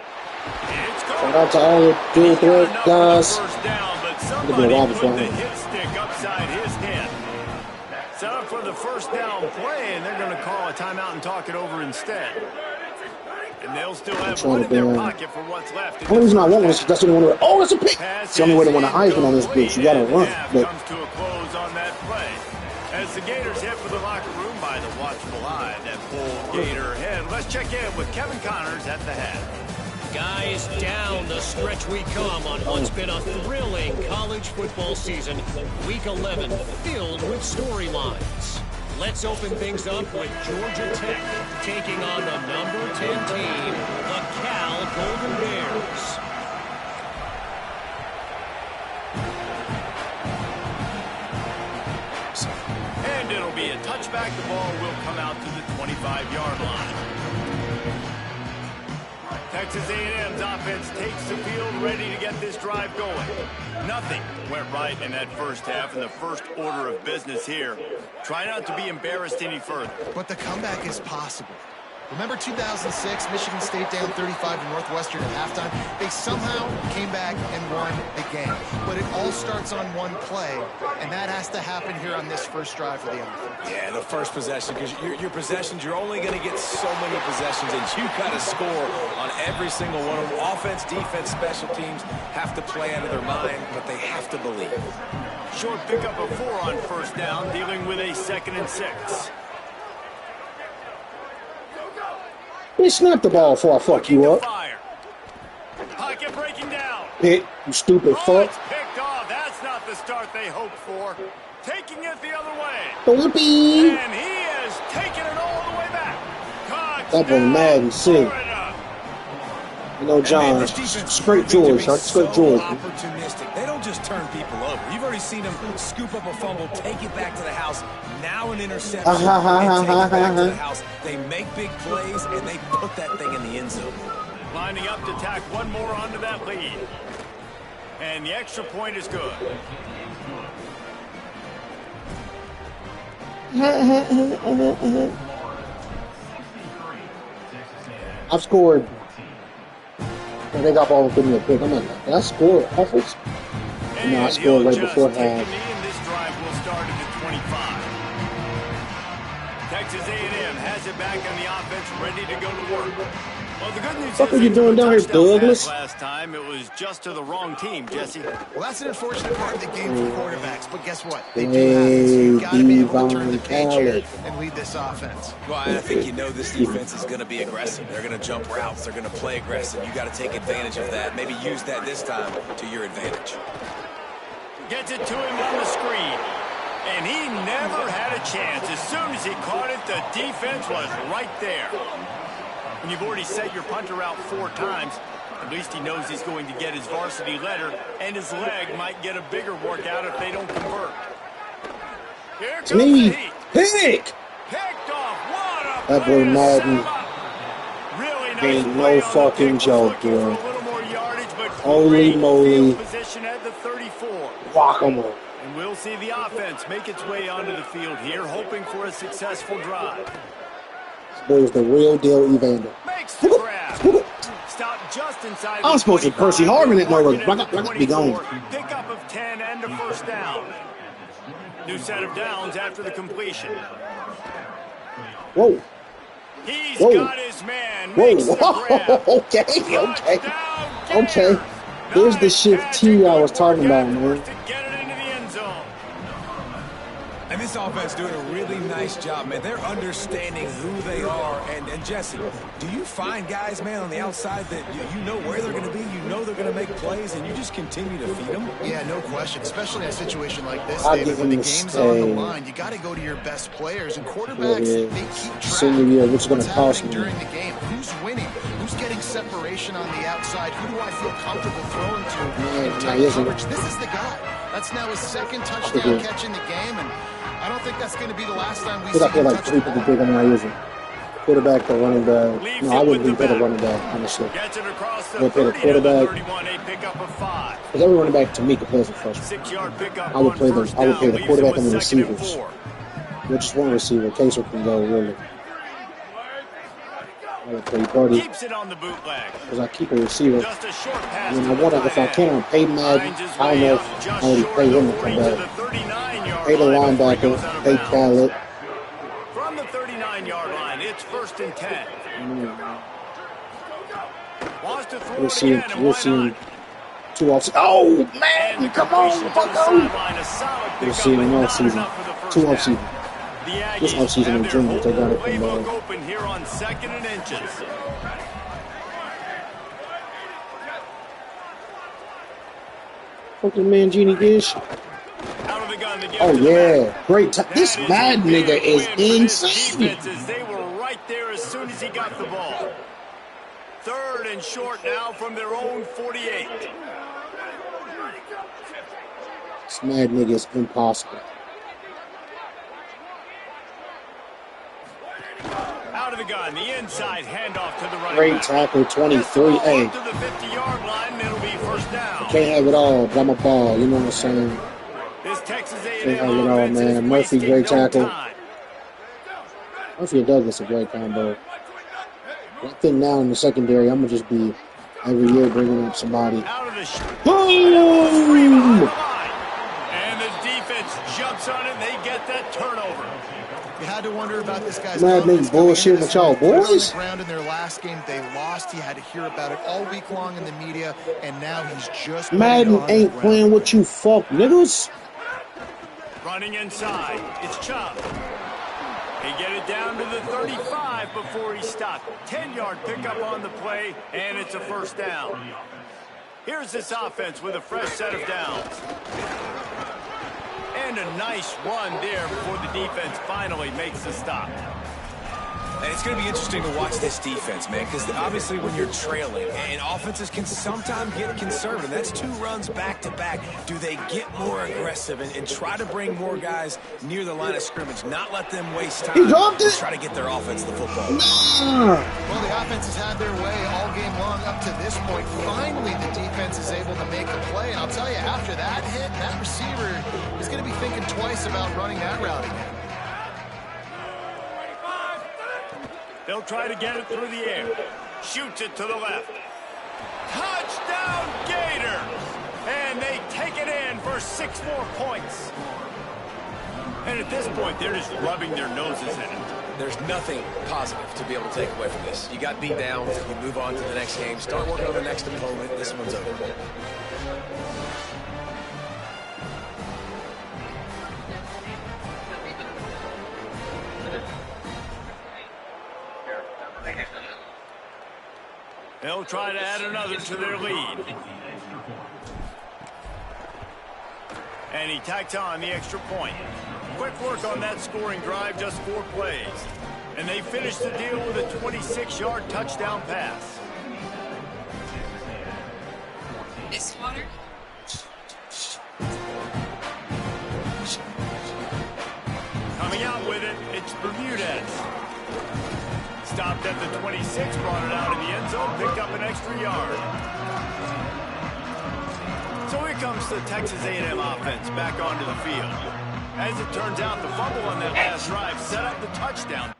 Shout out to all the dual threat guys. Look at the hit stick upside his head. Set up for the first down play, and they're going to call a timeout and talk it over instead. And they'll still have one in their pocket for what's left. The only reason I want one is that's the only one. Oh, that's a pick. It's the only way to win a Heisman on this bitch. You gotta run. But comes to a close on that play. As the Gators head for the locker room by the watchful eye, that full Gator head. Let's check in with Kevin Connors at the head. Guys, down the stretch we come on what's been a thrilling college football season. Week 11 filled with storylines. Let's open things up with Georgia Tech taking on the number 10 team, the Cal Golden Bears. And it'll be a touchback. The ball will come out to the 25-yard line. Texas A&M's offense takes the field, ready to get this drive going. Nothing went right in that first half, and the first order of business here. Try not to be embarrassed any further. But the comeback is possible. Remember 2006, Michigan State down 35 to Northwestern at halftime? They somehow came back and won the game. But it all starts on one play, and that has to happen here on this first drive for the offense. Yeah, the first possession, because your possessions, you're only going to get so many possessions, and you got to score on every single one of them. Offense, defense, special teams have to play out of their mind, but they have to believe. Short pickup of 4 on first down, dealing with a 2nd and 6. Hey, snap the ball before I fuck you up. Pocket breaking down. Hit, you stupid fuck. It's picked off. That's not the start they hoped for. Taking it the other way. Flippy. And he is taking it all the way back. That boy mad and sick. You know, John, straight George, straight George. Opportunistic. They don't just turn people over. You've already seen them scoop up a fumble, take it back to the house, now an interception, and take it back to the house. They make big plays, and they put that thing in the end zone. Lining up to tack one more onto that lead. And the extra point is good. I've scored. And they got ball and put me a pick. I'm like, did I score offense? No, I scored right before half. This drive will start at the 25. Texas A&M has it back on the offense, ready to go to work. Well, the good news is, what are you doing down here, Douglas? Last time it was just to the wrong team, Jesse. Well, that's an unfortunate part of the game for quarterbacks, but guess what? They do have it, so you got to be able to turn the page here and lead this offense. Well, I think you know this defense is going to be aggressive. They're going to jump routes. They're going to play aggressive. You got to take advantage of that. Maybe use that this time to your advantage. Gets it to him on the screen. And he never had a chance. As soon as he caught it, the defense was right there. When you've already set your punter out 4 times, at least he knows he's going to get his varsity letter, and his leg might get a bigger workout if they don't convert. Here comes the heat. Pick! Picked off. What a that boy Madden. Really nice ain't no fucking joke, bro. Holy moly. Position at the 34. Guacamole. And we'll see the offense make its way onto the field here, hoping for a successful drive. There's the real deal Evander. Makes the grab. Stop just inside. I was supposed to Percy Harvin at Norwood. I got to be gone. Pickup of 10 and a first down. New set of downs after the completion. Whoa. He's got his man. Whoa. Okay. There's the shift T I was talking about, man. And this offense doing a really nice job, man. They're understanding who they are. And Jesse, do you find guys, man, on the outside that you know where they're going to be, you know they're going to make plays, and you just continue to feed them? Yeah, no question. Especially in a situation like this, David, when the game's on the line, you got to go to your best players. And quarterbacks, they keep track of what's happening during the game. Who's winning? Who's getting separation on the outside? Who do I feel comfortable throwing to in tight coverage? This is the guy. That's now his 2nd touchdown catch in the game, and I don't think that's going to be the last time we see him like 3 people big I'm not using. Quarterback or running back. No, I wouldn't be put a running back, honestly. I would put a quarterback. Because every running back to me could play as a freshman. I would play the quarterback and the receivers. Just one receiver. Kaser can go, really. I would play Buddy. Because I keep a receiver. I mean, I want to, if I can, pay Madden. I don't know if I already pay him to come back. Pay the linebacker. Pay Khaled. From the 39-yard line, it's 1st and 10. We'll see him 2 off. Oh, man, come on, fuck on. We'll see him in off season. 2 off season. This off season in June, they got it from there. Open here on 2nd and inches. Fucking Mangini Gish. Oh yeah, great. This mad nigga is insane. They were right there as soon as he got the ball. 3rd and short now from their own 48. This mad nigga is impossible. Out of the gun, the inside handoff to the right. Great tackle, 23. Hey, to the 50-yard line, it'll be first down. Can't have it all, but I'm a ball. You know what I'm saying? This Texas A&M can't have it all, man. Murphy, great tackle. Murphy and Douglas a great combo. I think now in the secondary, I'm going to just be every year bringing up somebody. Boom! And the defense jumps on it, and they get that turnover. You had to wonder about this guy's Madden bullshit with y'all boys. Ground in their last game, they lost. He had to hear about it all week long in the media, and now he's just Madden ain't playing with you fuck niggas. Running inside, it's Chubb. He get it down to the 35 before he stopped. 10-yard pickup on the play, and it's a first down. Here's this offense with a fresh set of downs. And a nice run there before the defense finally makes the stop. And it's going to be interesting to watch this defense, man, because obviously when you're trailing, and offenses can sometimes get conservative. That's 2 runs back-to-back. Do they get more aggressive and try to bring more guys near the line of scrimmage, not let them waste time, he dropped it. Try to get their offense the football? Well, the offense has had their way all game long up to this point. Finally, the defense is able to make a play, and I'll tell you, after that hit, that receiver is going to be thinking twice about running that route again. They'll try to get it through the air. Shoots it to the left. Touchdown, Gators! And they take it in for 6 more points. And at this point, they're just rubbing their noses in it. There's nothing positive to be able to take away from this. You got beat down, you move on to the next game, start working on the next opponent. This one's over. They'll try to add another to their lead. And he tacks on the extra point. Quick work on that scoring drive, just 4 plays. And they finish the deal with a 26-yard touchdown pass. This water? Coming out with it, it's Bermudez. Stopped at the 26, brought it out in the end zone, picked up an extra yard. So here comes the Texas A&M offense back onto the field. As it turns out, the fumble on that last drive set up the touchdown.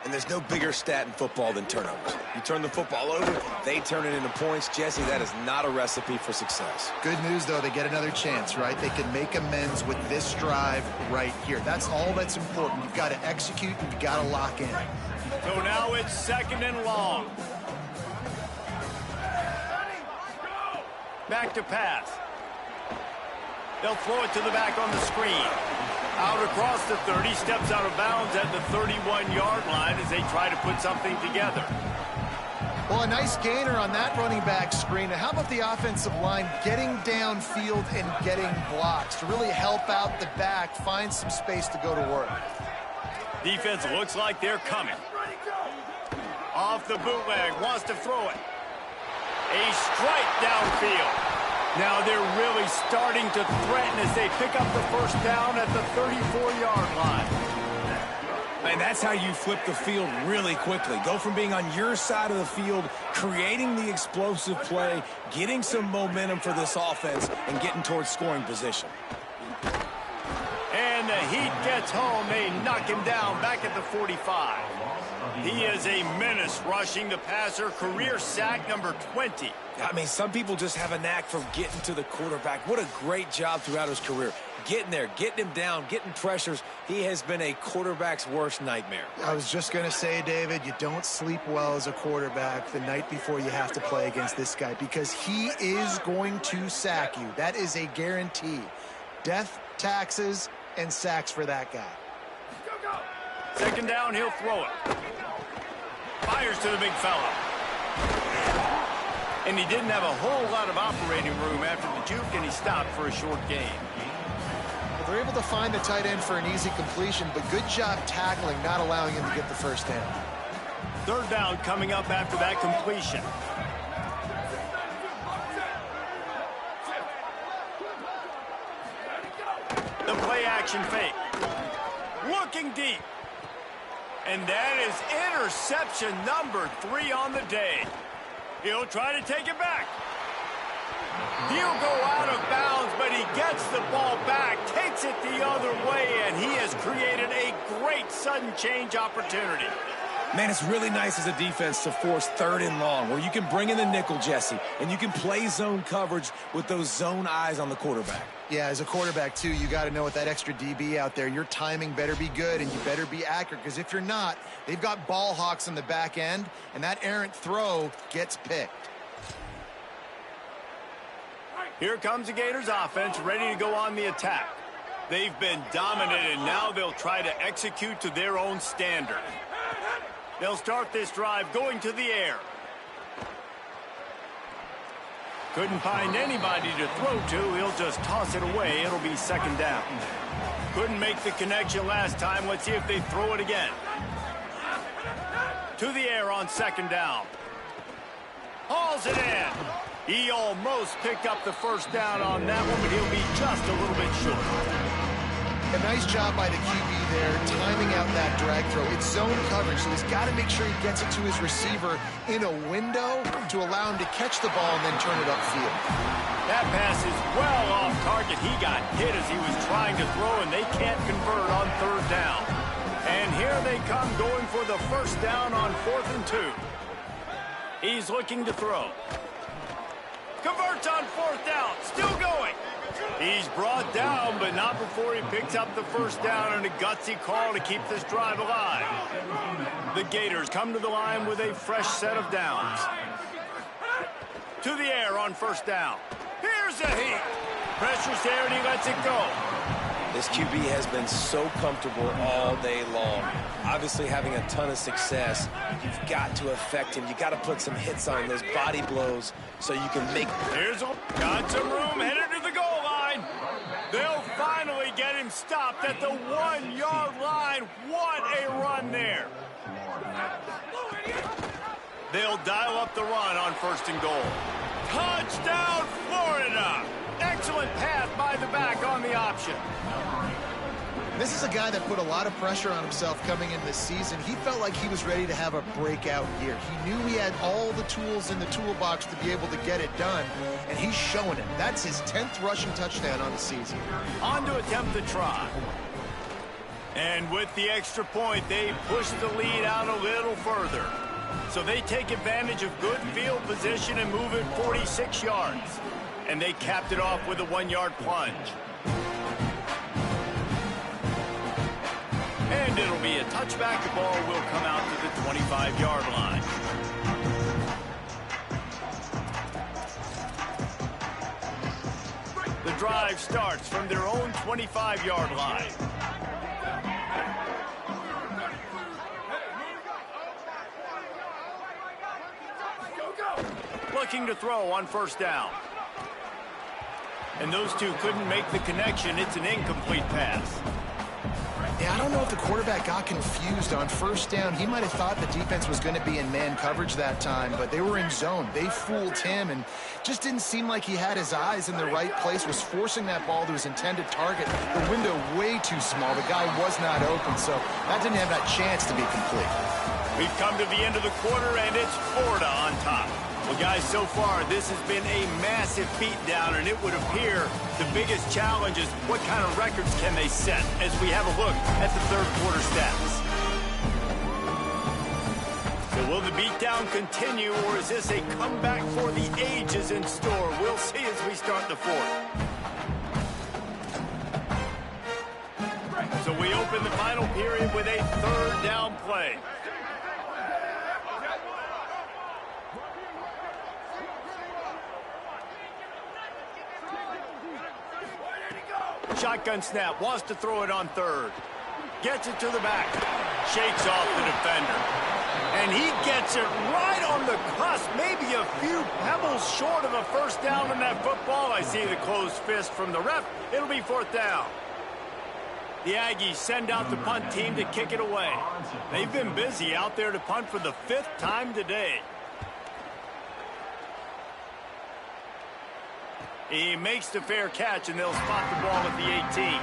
And there's no bigger stat in football than turnovers. You turn the football over, they turn it into points. Jesse, that is not a recipe for success. Good news, though, they get another chance, right? They can make amends with this drive right here. That's all that's important. You've got to execute and you've got to lock in. So now it's 2nd and long. Back to pass. They'll throw it to the back on the screen. Out across the 30, steps out of bounds at the 31-yard line as they try to put something together. Well, a nice gainer on that running back screen. How about the offensive line getting downfield and getting blocks to really help out the back, find some space to go to work? Defense looks like they're coming. Off the bootleg, wants to throw it. A strike downfield. Now they're really starting to threaten as they pick up the first down at the 34-yard line. And that's how you flip the field really quickly. Go from being on your side of the field, creating the explosive play, getting some momentum for this offense, and getting towards scoring position. And the Heat gets home. They knock him down back at the 45. He is a menace rushing the passer. Career sack number 20. I mean, some people just have a knack for getting to the quarterback. What a great job throughout his career. Getting there, getting him down, getting pressures. He has been a quarterback's worst nightmare. I was just going to say, David, you don't sleep well as a quarterback the night before you have to play against this guy because he is going to sack you. That is a guarantee. Death, taxes, and sacks for that guy. 2nd down, he'll throw it. Fires to the big fella. And he didn't have a whole lot of operating room after the juke, and he stopped for a short gain. Well, they're able to find the tight end for an easy completion, but good job tackling, not allowing him to get the first down. 3rd down coming up after that completion. The play action play-action fake. Looking deep. And that is interception number 3 on the day. He'll try to take it back. He'll go out of bounds, but he gets the ball back, takes it the other way, and he has created a great sudden change opportunity. Man, it's really nice as a defense to force 3rd and long, where you can bring in the nickel, Jesse, and you can play zone coverage with those zone eyes on the quarterback. Yeah, as a quarterback, too, you got to know with that extra DB out there, your timing better be good and you better be accurate, because if you're not, they've got ball hawks on the back end, and that errant throw gets picked. Here comes the Gators offense, ready to go on the attack. They've been dominant, and now they'll try to execute to their own standard. They'll start this drive going to the air. Couldn't find anybody to throw to. He'll just toss it away. It'll be 2nd down. Couldn't make the connection last time. Let's see if they throw it again. To the air on 2nd down. Hauls it in. He almost picked up the 1st down on that one, but he'll be just a little bit short. A nice job by the QB there, timing out that drag throw. It's zone coverage, so he's got to make sure he gets it to his receiver in a window to allow him to catch the ball and then turn it upfield. That pass is well off target. He got hit as he was trying to throw, and they can't convert on 3rd down. And here they come going for the 1st down on 4th and 2. He's looking to throw. Converts on 4th down. Still going. He's brought down, but not before he picks up the 1st down, and a gutsy call to keep this drive alive. The Gators come to the line with a fresh set of downs. To the air on 1st down. Here's a heat. Pressure's there, and he lets it go. This QB has been so comfortable all day long. Obviously having a ton of success. You've got to affect him. You got to put some hits on those body blows so you can make... Here's a... Got some room, headed to the goal line. They'll finally get him stopped at the 1-yard line. What a run there. They'll dial up the run on 1st and goal. Touchdown, Florida. Excellent pass by the back on the option. This is a guy that put a lot of pressure on himself coming into this season. He felt like he was ready to have a breakout year. He knew he had all the tools in the toolbox to be able to get it done, and he's showing it. That's his 10th rushing touchdown on the season. On to attempt the try. And with the extra point, they push the lead out a little further. So they take advantage of good field position and move it 46 yards. And they capped it off with a 1-yard plunge. And it'll be a touchback. The ball will come out to the 25-yard line. The drive starts from their own 25-yard line. Looking to throw on 1st down. And those two couldn't make the connection. It's an incomplete pass. Yeah, I don't know if the quarterback got confused on 1st down. He might have thought the defense was going to be in man coverage that time, but they were in zone. They fooled him and just didn't seem like he had his eyes in the right place, was forcing that ball to his intended target. The window way too small. The guy was not open, so that didn't have that chance to be complete. We've come to the end of the quarter, and it's Florida on top. Well, guys, so far, this has been a massive beatdown, and it would appear the biggest challenge is what kind of records can they set as we have a look at the 3rd quarter stats. So will the beatdown continue, or is this a comeback for the ages in store? We'll see as we start the 4th. So we open the final period with a 3rd down play. Shotgun snap, wants to throw it on 3rd. Gets it to the back. Shakes off the defender. And he gets it right on the cusp, maybe a few pebbles short of a 1st down on that football. I see the closed fist from the ref. It'll be 4th down. The Aggies send out the punt team to kick it away. They've been busy out there to punt for the 5th time today. He makes the fair catch, and they'll spot the ball at the 18.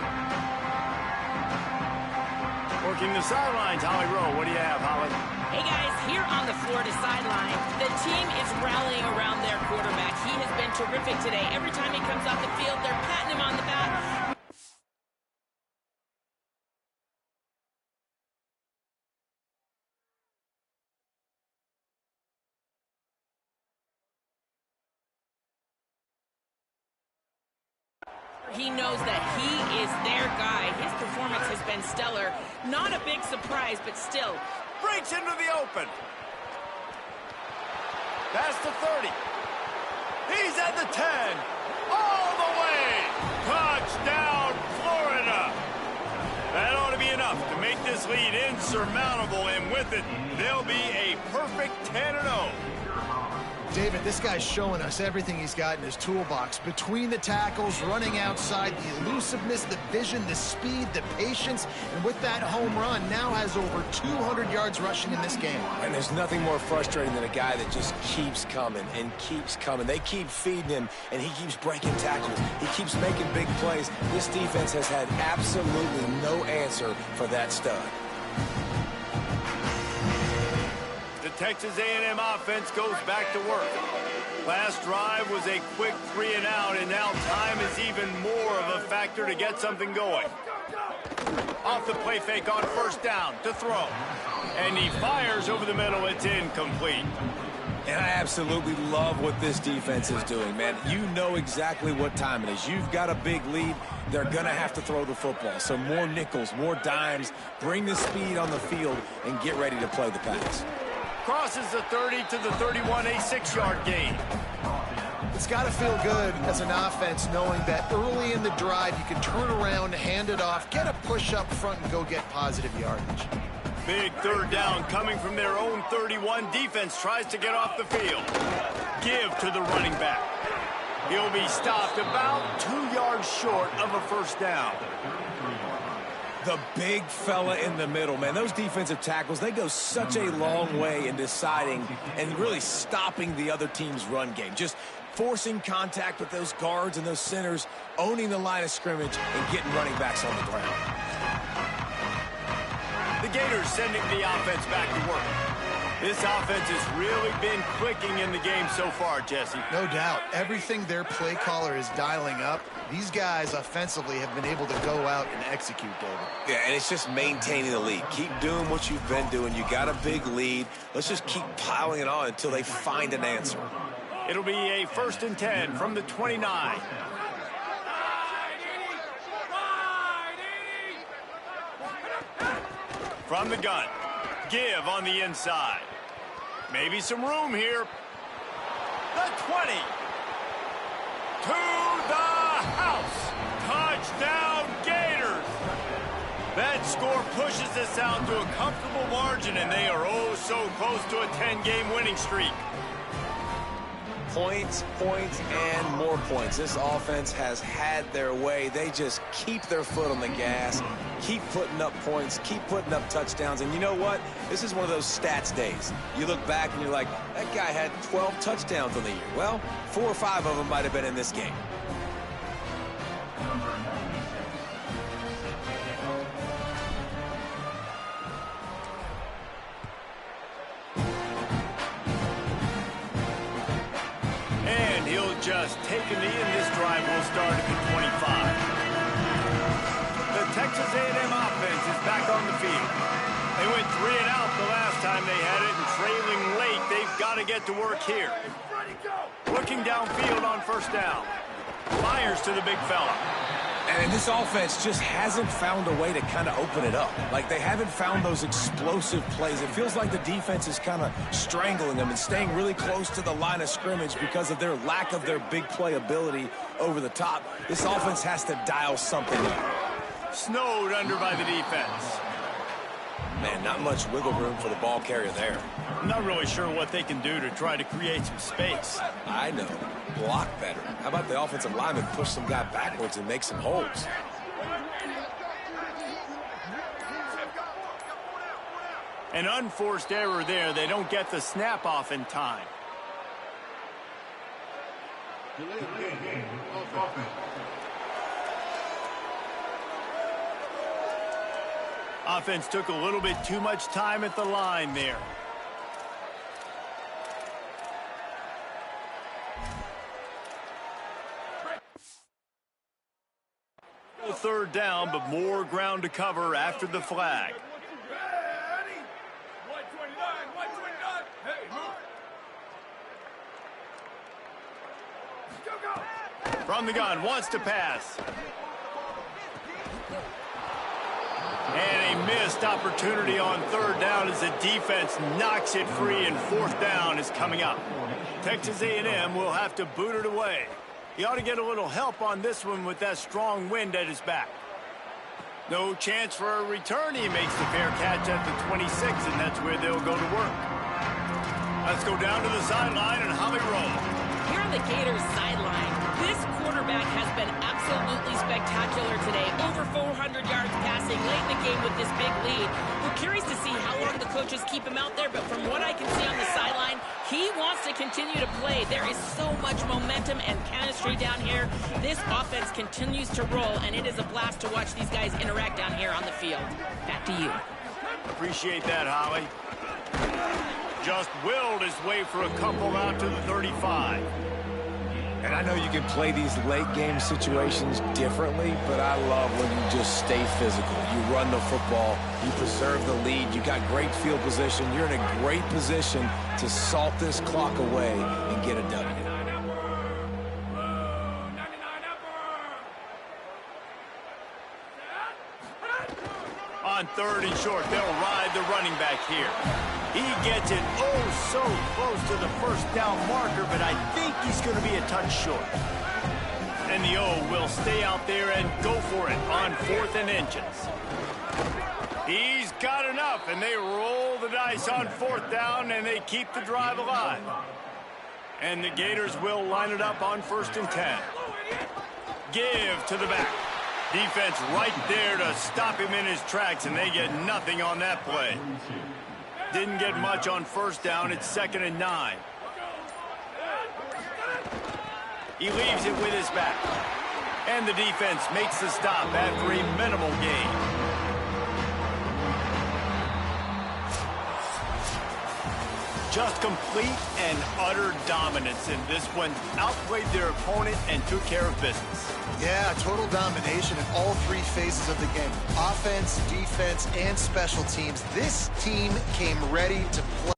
Working the sidelines, Holly Rowe. What do you have, Holly? Hey, guys, here on the Florida sideline, the team is rallying around their quarterback. He has been terrific today. Every time he comes off the field, they're patting him on the back. He knows that he is their guy. His performance has been stellar. Not a big surprise, but still. Breaks into the open. Past the 30. He's at the 10. All the way. Touchdown, Florida. That ought to be enough to make this lead insurmountable, and with it, they'll be a perfect 10-0. David, this guy's showing us everything he's got in his toolbox. Between the tackles, running outside, the elusiveness, the vision, the speed, the patience, and with that home run, now has over 200 yards rushing in this game. And there's nothing more frustrating than a guy that just keeps coming and keeps coming. They keep feeding him, and he keeps breaking tackles. He keeps making big plays. This defense has had absolutely no answer for that stud. The Texas A&M offense goes back to work. Last drive was a quick 3-and-out, and now time is even more of a factor to get something going. Off the play fake on first down to throw. And he fires over the middle. It's incomplete. And I absolutely love what this defense is doing, man. You know exactly what time it is. You've got a big lead. They're going to have to throw the football. So more nickels, more dimes. Bring the speed on the field and get ready to play the pass. Crosses the 30 to the 31, a 6-yard gain. It's got to feel good as an offense knowing that early in the drive you can turn around, hand it off, get a push up front, and go get positive yardage. Big third down coming from their own 31. Defense tries to get off the field. Give to the running back. He'll be stopped about 2 yards short of a first down. The big fella in the middle, man. Those defensive tackles, they go such a long way in deciding and really stopping the other team's run game. Just forcing contact with those guards and those centers, owning the line of scrimmage, and getting running backs on the ground. The Gators sending the offense back to work. This offense has really been clicking in the game so far, Jesse. No doubt. Everything their play caller is dialing up, these guys offensively have been able to go out and execute, David. Yeah, and it's just maintaining the lead. Keep doing what you've been doing. You got a big lead. Let's just keep piling it on until they find an answer. It'll be a 1st and 10 from the 29. From the gun. Give on the inside. Maybe some room here. The 20. To the house. Touchdown, Gators. That score pushes this out to a comfortable margin, and they are oh so close to a 10-game winning streak. Points, points, and more points. This offense has had their way. They just keep their foot on the gas, keep putting up points, keep putting up touchdowns. And you know what? This is one of those stats days. You look back and you're like, that guy had 12 touchdowns on the year. Well, 4 or 5 of them might have been in this game. Just take a knee, and this drive will start at the 25. The Texas A&M offense is back on the field. They went 3-and-out the last time they had it, and trailing late, they've got to get to work here. Looking downfield on first down. Fires to the big fella. And this offense just hasn't found a way to kind of open it up. Like, they haven't found those explosive plays. It feels like the defense is kind of strangling them and staying really close to the line of scrimmage because of their lack of their big play ability over the top. This offense has to dial something up. Snowed under by the defense. Man, not much wiggle room for the ball carrier there. I'm not really sure what they can do to try to create some space. I know. Block better. How about the offensive lineman push some guy backwards and make some holes? An unforced error there. They don't get the snap off in time. Offense took a little bit too much time at the line there. Third down, but more ground to cover after the flag. From the gun, wants to pass. And a missed opportunity on third down as the defense knocks it free, and fourth down is coming up. Texas A&M will have to boot it away. He ought to get a little help on this one with that strong wind at his back. No chance for a return. He makes the fair catch at the 26, and that's where they'll go to work. Let's go down to the sideline and Holly roll. Here on the Gators sideline, this quarterback has been absolutely spectacular today. Over 400 yards passing late in the game with this big lead. We're curious to see how long the coaches keep him out there, but from what I can see on the sideline, he wants to continue to play. There is so much momentum and chemistry down here. This offense continues to roll, and it is a blast to watch these guys interact down here on the field. Back to you. Appreciate that, Holly. Just willed his way for a couple out to the 35. And I know you can play these late game situations differently, but I love when you just stay physical. You run the football, you preserve the lead, you got great field position, you're in a great position to salt this clock away and get a W. On third and short, they'll ride the running back here. He gets it oh so close to the first down marker, but I think he's going to be a touch short. And the O will stay out there and go for it on 4th and inches. He's got enough, and they roll the dice on 4th down, and they keep the drive alive. And the Gators will line it up on 1st and 10. Give to the back. Defense right there to stop him in his tracks, and they get nothing on that play. Didn't get much on 1st down. It's 2nd and 9. He leaves it with his back. And the defense makes the stop after a minimal gain. Just complete and utter dominance in this one. Outplayed their opponent and took care of business. Yeah, total domination in all three phases of the game. Offense, defense, and special teams. This team came ready to play.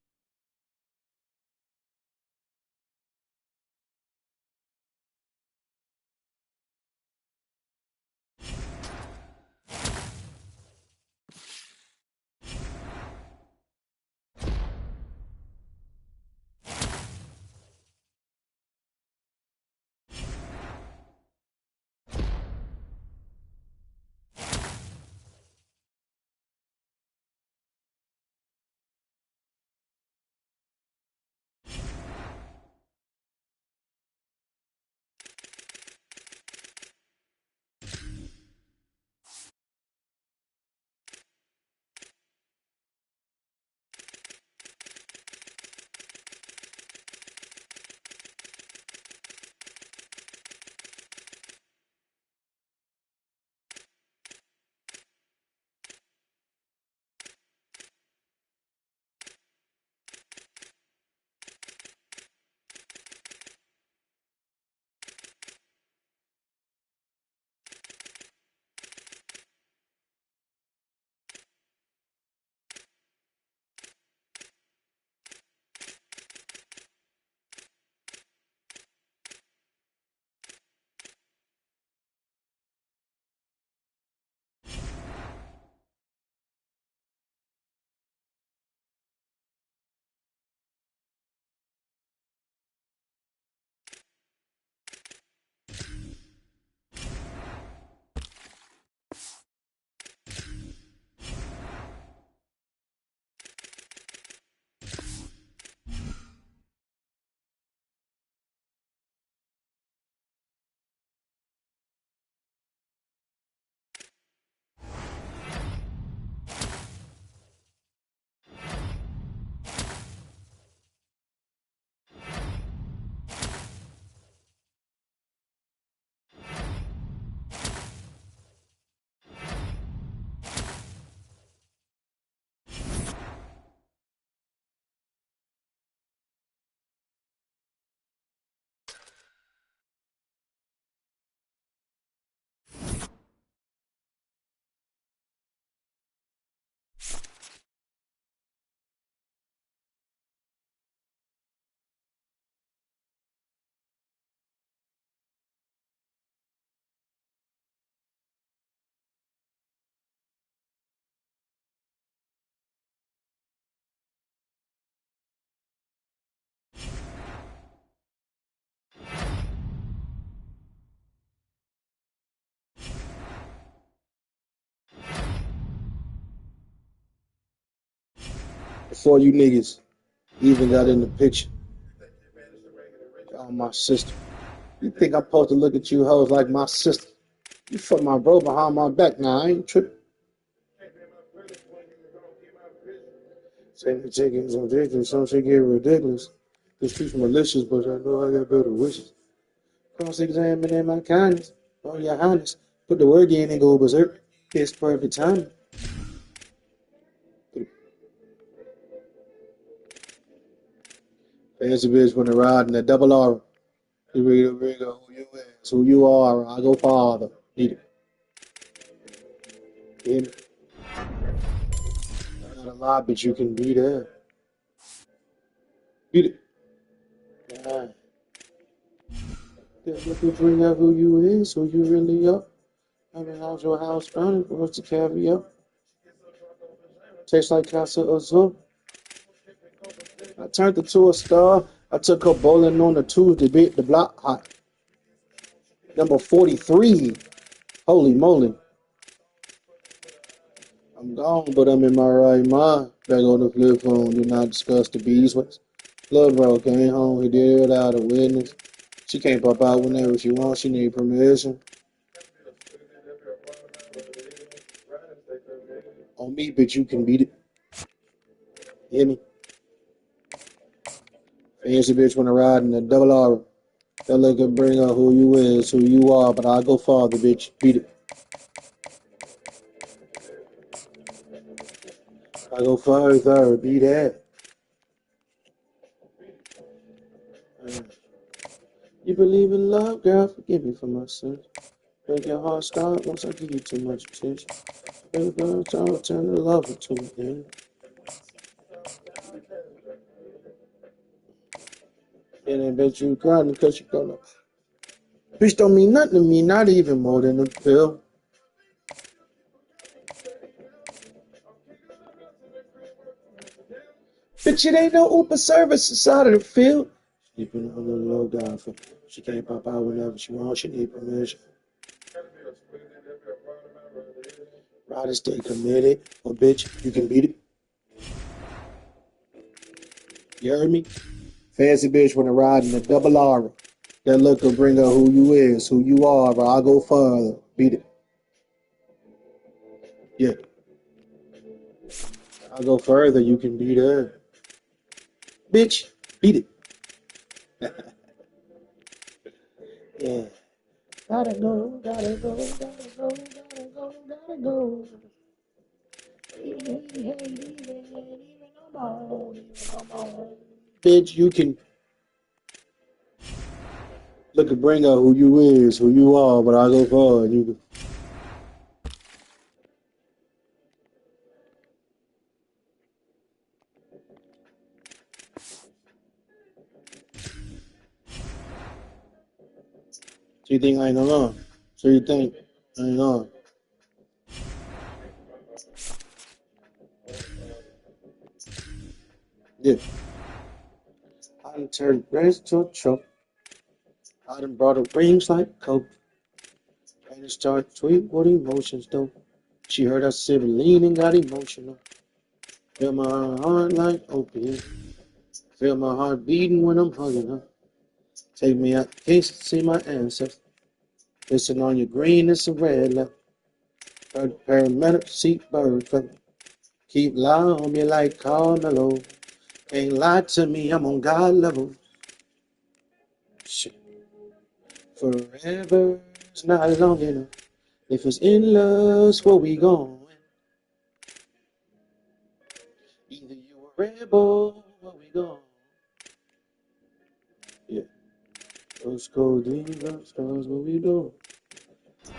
before you niggas even got in the picture. Oh, my sister. You think I'm supposed to look at you hoes like my sister? You fuck my bro behind my back now. I ain't tripping. Take me chickens on chickens, some shit get ridiculous. The streets malicious, but I know I got better wishes. Cross-examining my kindness. Oh, your highness. Put the word in and go berserk. It's perfect timing. Fancy bitch when they ride in the double R. You read who you is, who you are. I go farther. Need it. In it. Not a lot, but you can be there. Beat it. Yeah. If you bring out who you is, who you really are. I mean, how's your house burning? What's the caviar? Tastes like Casa Azul. I turned her to a star. I took her bowling on the Tuesday, beat the block hot. Number 43. Holy moly. I'm gone, but I'm in my right mind. Back on the flip phone, do not discuss the beeswax. Love bro came home, he did it without a witness. She can't pop out whenever she wants, she need permission. On me, bitch, you can beat it. Hear me? Fancy bitch wanna ride in the double R. That look can bring up who you is, who you are, but I go farther, bitch. Beat it. I go further, beat that. You believe in love, girl? Forgive me for my sins. Make your heart stop once I give you too much attention. Baby girl, turn the love into me, then. And I bet you crying because you gonna. Bitch don't mean nothing to me, not even more than a pill. Bitch, it ain't no Uber service inside of the field. Sleeping on the low down for. She can't pop out whenever she wants, she need permission. Ride stay committed, or bitch, you can beat it. You heard me? Fancy bitch wanna ride in the double R. That look will bring up who you is, who you are, but I'll go further. Beat it. Yeah. I'll go further, you can beat her. Bitch, beat it. Yeah. Gotta go, gotta go, gotta go, gotta go, gotta go. Bitch, you can look and bring out who you is, who you are, but I go far. You can. So you think I ain't on? So you think I ain't on? Yeah. I done turned grace to a choke. I done brought her rings like coke. And it started sweet with emotions though. She heard us sibling and got emotional. Feel my heart like opiate. Feel my heart beating when I'm hugging her. Take me out the case to see my ancestors. Listen on your green, it's a red left. Heard the paramedic seat bird feather. Keep lying on me like Carmelo. Ain't lie to me, I'm on God level. Shit. Forever's not long enough. If it's in love's where we going. Either you a rebel, where we going. Yeah. Those cold deep love stars, what we doing.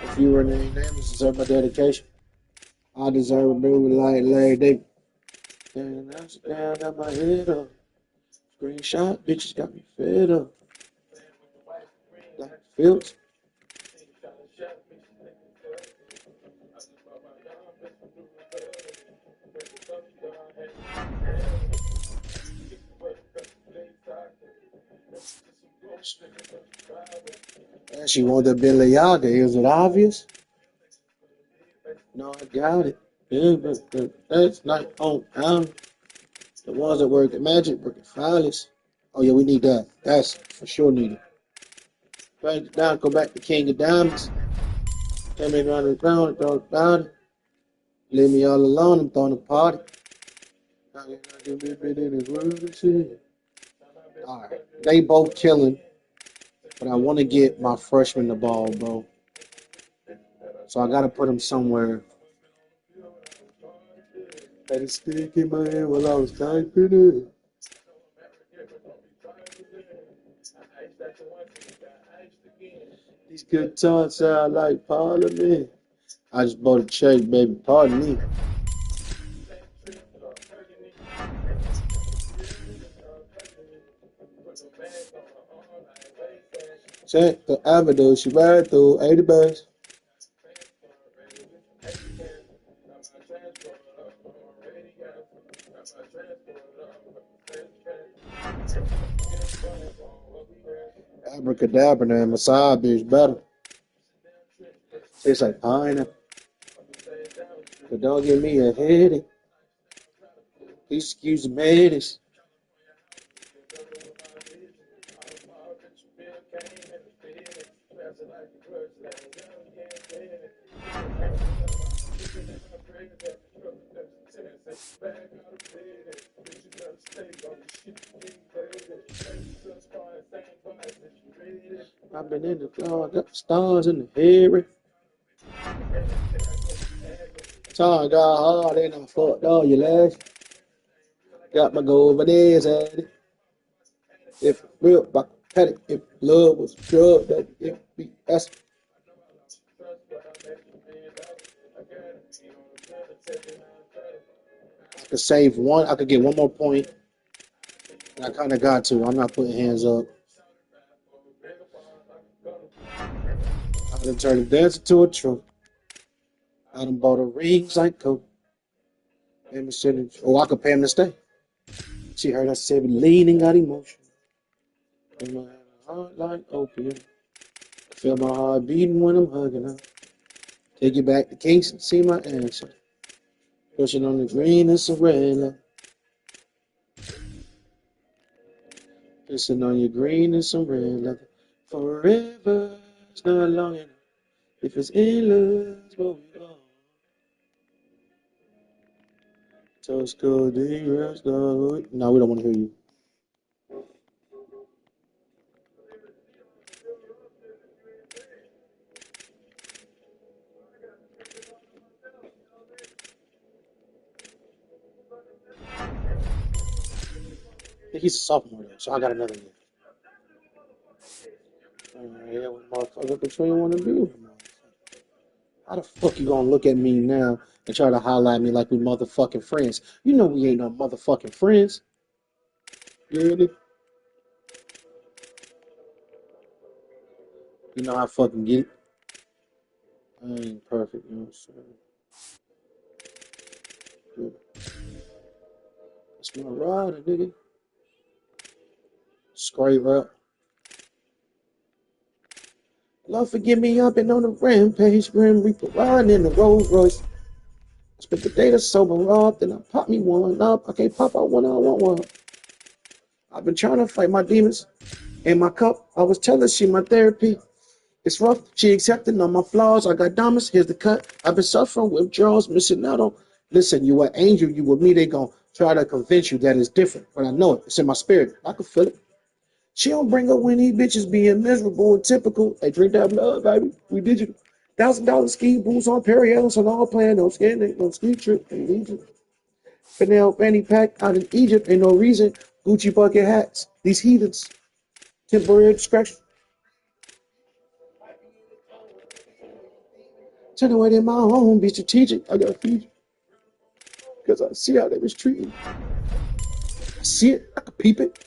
If you were named name, this deserve my dedication. I deserve a new like Larry David. And I sit down, got my head up. Screenshot, bitches got me fed up. Like Fields. And she wanted to be Yaga. Is it obvious? No, I got it. Yeah, but that's not on. The ones that work at Magic, work at Filings. Oh, yeah, we need that. That's for sure needed. Write it down, go back to King of Diamonds. Came in around the ground, throw it down. Leave me all alone, I'm throwing a party. Alright, they both killing, but I want to get my freshman the ball, bro. So I got to put him somewhere. Had a stick in my hand while I was typing it. These guitars sound like Parliament. I just bought a check, baby. Pardon me. Check the avenue. She ride through 80 bucks. Abracadabra, man. My side bitch better. Tastes like pineapple. But don't give me a headache. Please excuse the madness. I've been in the cloud, got the stars in the head. Time got hard and I fucked all your last. Got my go over there at it. If real rock had it, if love was a drug, that if be that's I could save one, I could get one more point. And I kinda got to. I'm not putting hands up. I done turned a dancer to a trope. I done bought a rings like coke. And I could pay him to stay. She heard I said leaning got emotion. And my heart like opium. Feel my heart beating when I'm hugging her. Take you back to Kingston, see my answer. Pushing on the green and Sorella. Pushing on your green and Sorella. Forever is not long enough. If it's endless, what we are. Tosco, no, we don't want to hear you. He's a sophomore, though, so I got another year. Yeah, motherfucker, which one you want to be? How the fuck you gonna look at me now and try to holler at me like we motherfucking friends? You know we ain't no motherfucking friends. Really? You know how I fucking get it? I ain't perfect, you know what I'm saying? Good. That's my rider, nigga. Straight up. Lord forgive me, I've been on a rampage, Grim Reaper riding in the Rolls Royce. I spent the day to sober up, then I pop me one up. I can't pop out one, I want one. I've been trying to fight my demons in my cup. I was telling she my therapy. It's rough. She accepting all my flaws. I got diamonds. Here's the cut. I've been suffering withdrawals, missing out on. Listen, you an angel. You with me. They gonna try to convince you that it's different, but I know it. It's in my spirit. I can feel it. She don't bring up when these bitches being miserable and typical. They drink that blood, baby. We digital. $1,000 ski boots on Perriellos on all plan. No skin. No ski trip in Egypt. Chanel fanny pack out in Egypt. Ain't no reason. Gucci bucket hats. These heathens. Temporary distraction. Turn away in my home, be strategic. I gotta feed you. Because I see how they was treating. I see it. I can peep it.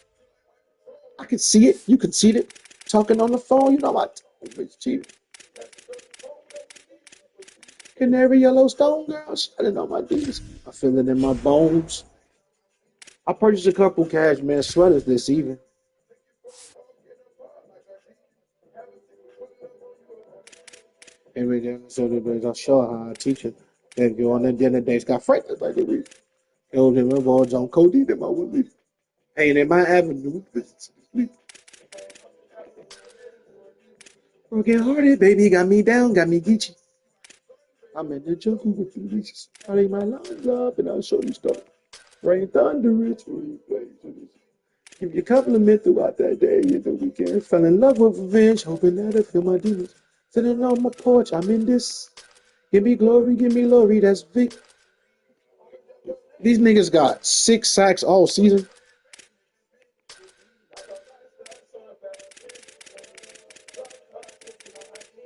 I can see it. You can see it. Talking on the phone, you know what? Bitch cheating. Canary Yellowstone girl, shining on my knees. I feel it in my bones. I purchased a couple cashmere sweaters this evening. And we did so I'll show her how I teach it. Then go on the dinner dates. Got frankly like the reason. Held him up all John Cody, them I would leave. Pain in my avenue. Broken hearted, baby, got me down, got me geeky. I'm in the jungle with the leashes. I lay my lines up and I'll show you stuff. Rain thunder, it's really blazing. Give you a compliment throughout that day and the weekend. Fell in love with revenge, hoping that I feel my demons. Sitting on my porch, I'm in this. Give me glory, that's Vic. These niggas got 6 sacks all season.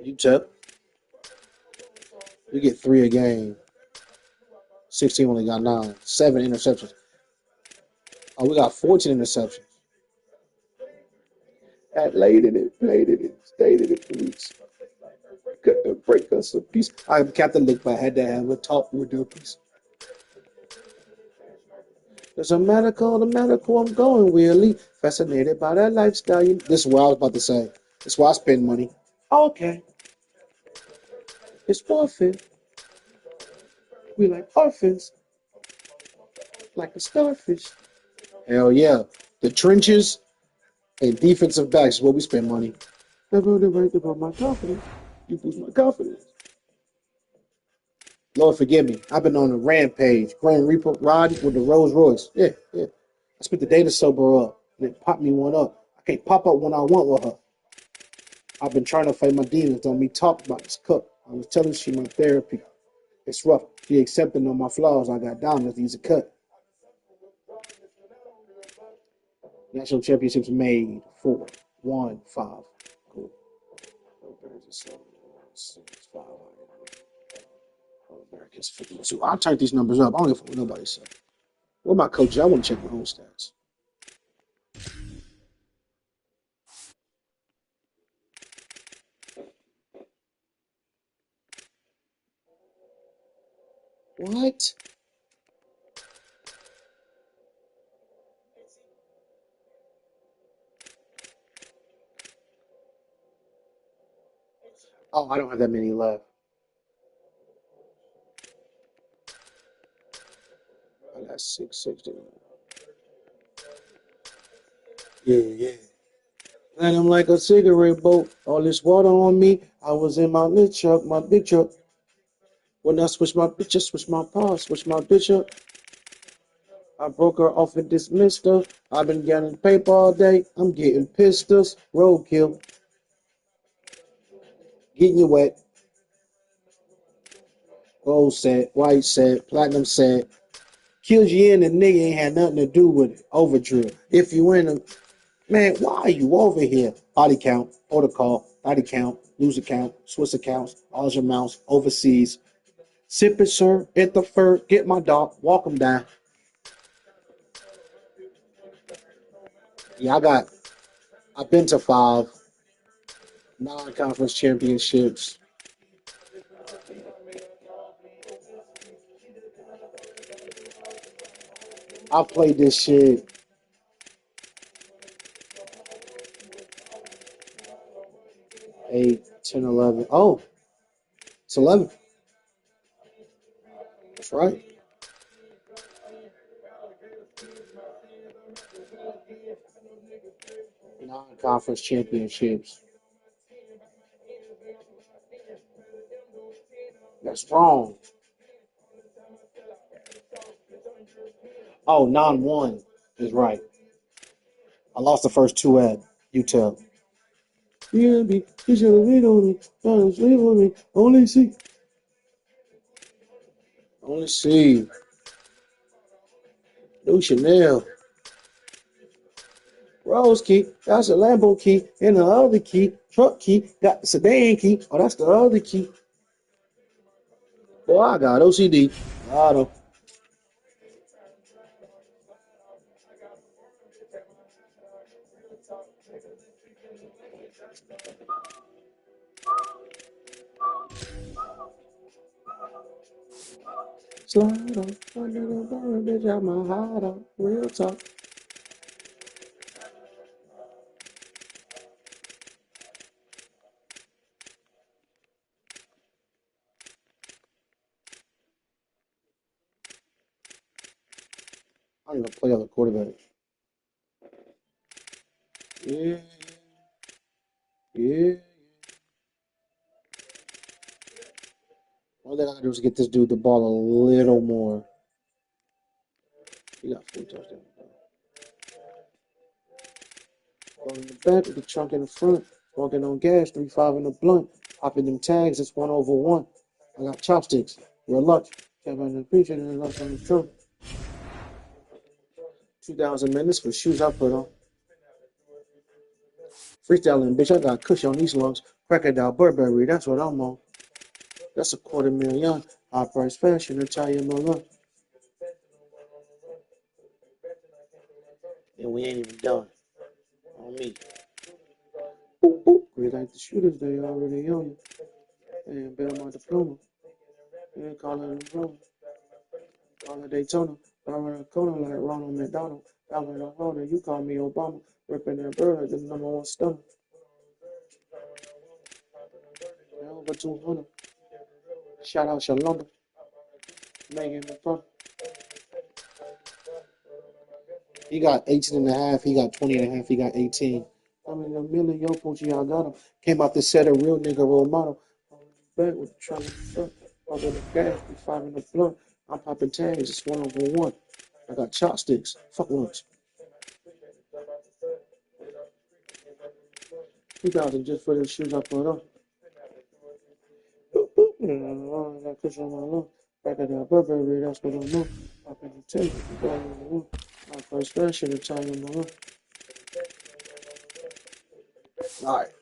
You tell. We get 3 a game. 16 only got 9. 7 interceptions. Oh, we got 14 interceptions. Had laid in it, played in it, stayed in it for weeks. Couldn't break us a piece. I'm Captain Lick, but I had to have a talk with the piece. There's a medical, I'm going really. Fascinated by that lifestyle. This is what I was about to say. This is why I spend money. Okay. It's forfeit. We like orphans. Like a starfish. Hell yeah. The trenches and defensive backs is where we spend money. Never the right about my confidence. You boost my confidence. Lord forgive me. I've been on a rampage. Grand Reaper riding with the Rolls Royce. Yeah. I spent the day to sober up. And it popped me one up. I can't pop up when I want with her. I've been trying to fight my demons. Don't me talk about this cup. I was telling she my therapy. It's rough. She accepting all my flaws. I got diamonds. These are cut. National championships made 4, 1, 5. Cool. Americans 52. I'll type these numbers up. I don't give a fuck what nobody said. What about coaches? I want to check my own stats. What? Oh, I don't have that many left. I got 660. Yeah. And I'm like a cigarette boat. All this water on me. I was in my little truck, my big truck. When I switch my bitch, switch my paw, switch my bitch up. I broke her off and dismissed her. I've been getting paper all day. I'm getting pistols. Roadkill. Getting you wet. Gold set, white set, platinum set. Kills you in, the nigga ain't had nothing to do with it. Overdrill. If you in a man, why are you over here? Body count, order call, body count, lose account, Swiss accounts, all your amounts, overseas. Sip it, sir, hit the fur, get my dog, walk him down. Yeah, I've been to 5 non-conference championships. I played this shit 8, 10, 11. Oh, it's 11. That's right. Non-conference championships. That's wrong. Oh, non-1 is right. I lost the first 2 at UTEP. You should have read on me, trying to sleep on me. Only see. New Chanel. Rose key, that's a Lambo key, and the other key, truck key, got the sedan key. Oh, that's the other key. Boy, I got OCD. I don't. Slide on, under the bar, bitch, out my hide on. Real talk. don't even play other quarterback. Yeah. Yeah. All they gotta do is get this dude the ball a little more. He got 4 touchdowns. Going in the back with the trunk in the front. Walking on gas, 3-5 in the blunt. Popping them tags, it's 1/1. I got chopsticks. Real luck. Kevin the preacher and the luck on the trunk. 2,000 minutes for shoes I put on. Freestyling, bitch, I got cushion on these lungs. Crocodile Burberry, that's what I'm on. That's $250,000. High price fashion, Italian Milan. And we ain't even done. On me. Boop, boop. We like the shooters, they already on you. And bet my diploma. And call it a room. Call it Daytona. Around the corner like Ronald McDonald. Out in the corner, you call me Obama. Ripping that bird like the #1 stunner. Over 200. Shout out Shalonda. Making the fun. He got 18.5. He got 20.5. He got 18. I'm in the middle of your Poochie, I got him. Came out to set a real nigga role model. Back with the trunk in the front. Over the gas, 5 in the blunt. I'm popping tags, it's 1/1. I got chopsticks. Fuck lunch. 2,000 just for the shoes I put on. Boop, boop. I got cushion on my lung. Back of that Burberry, that's what I'm on. Popping the table. My first fashion, Italian Milan. All right.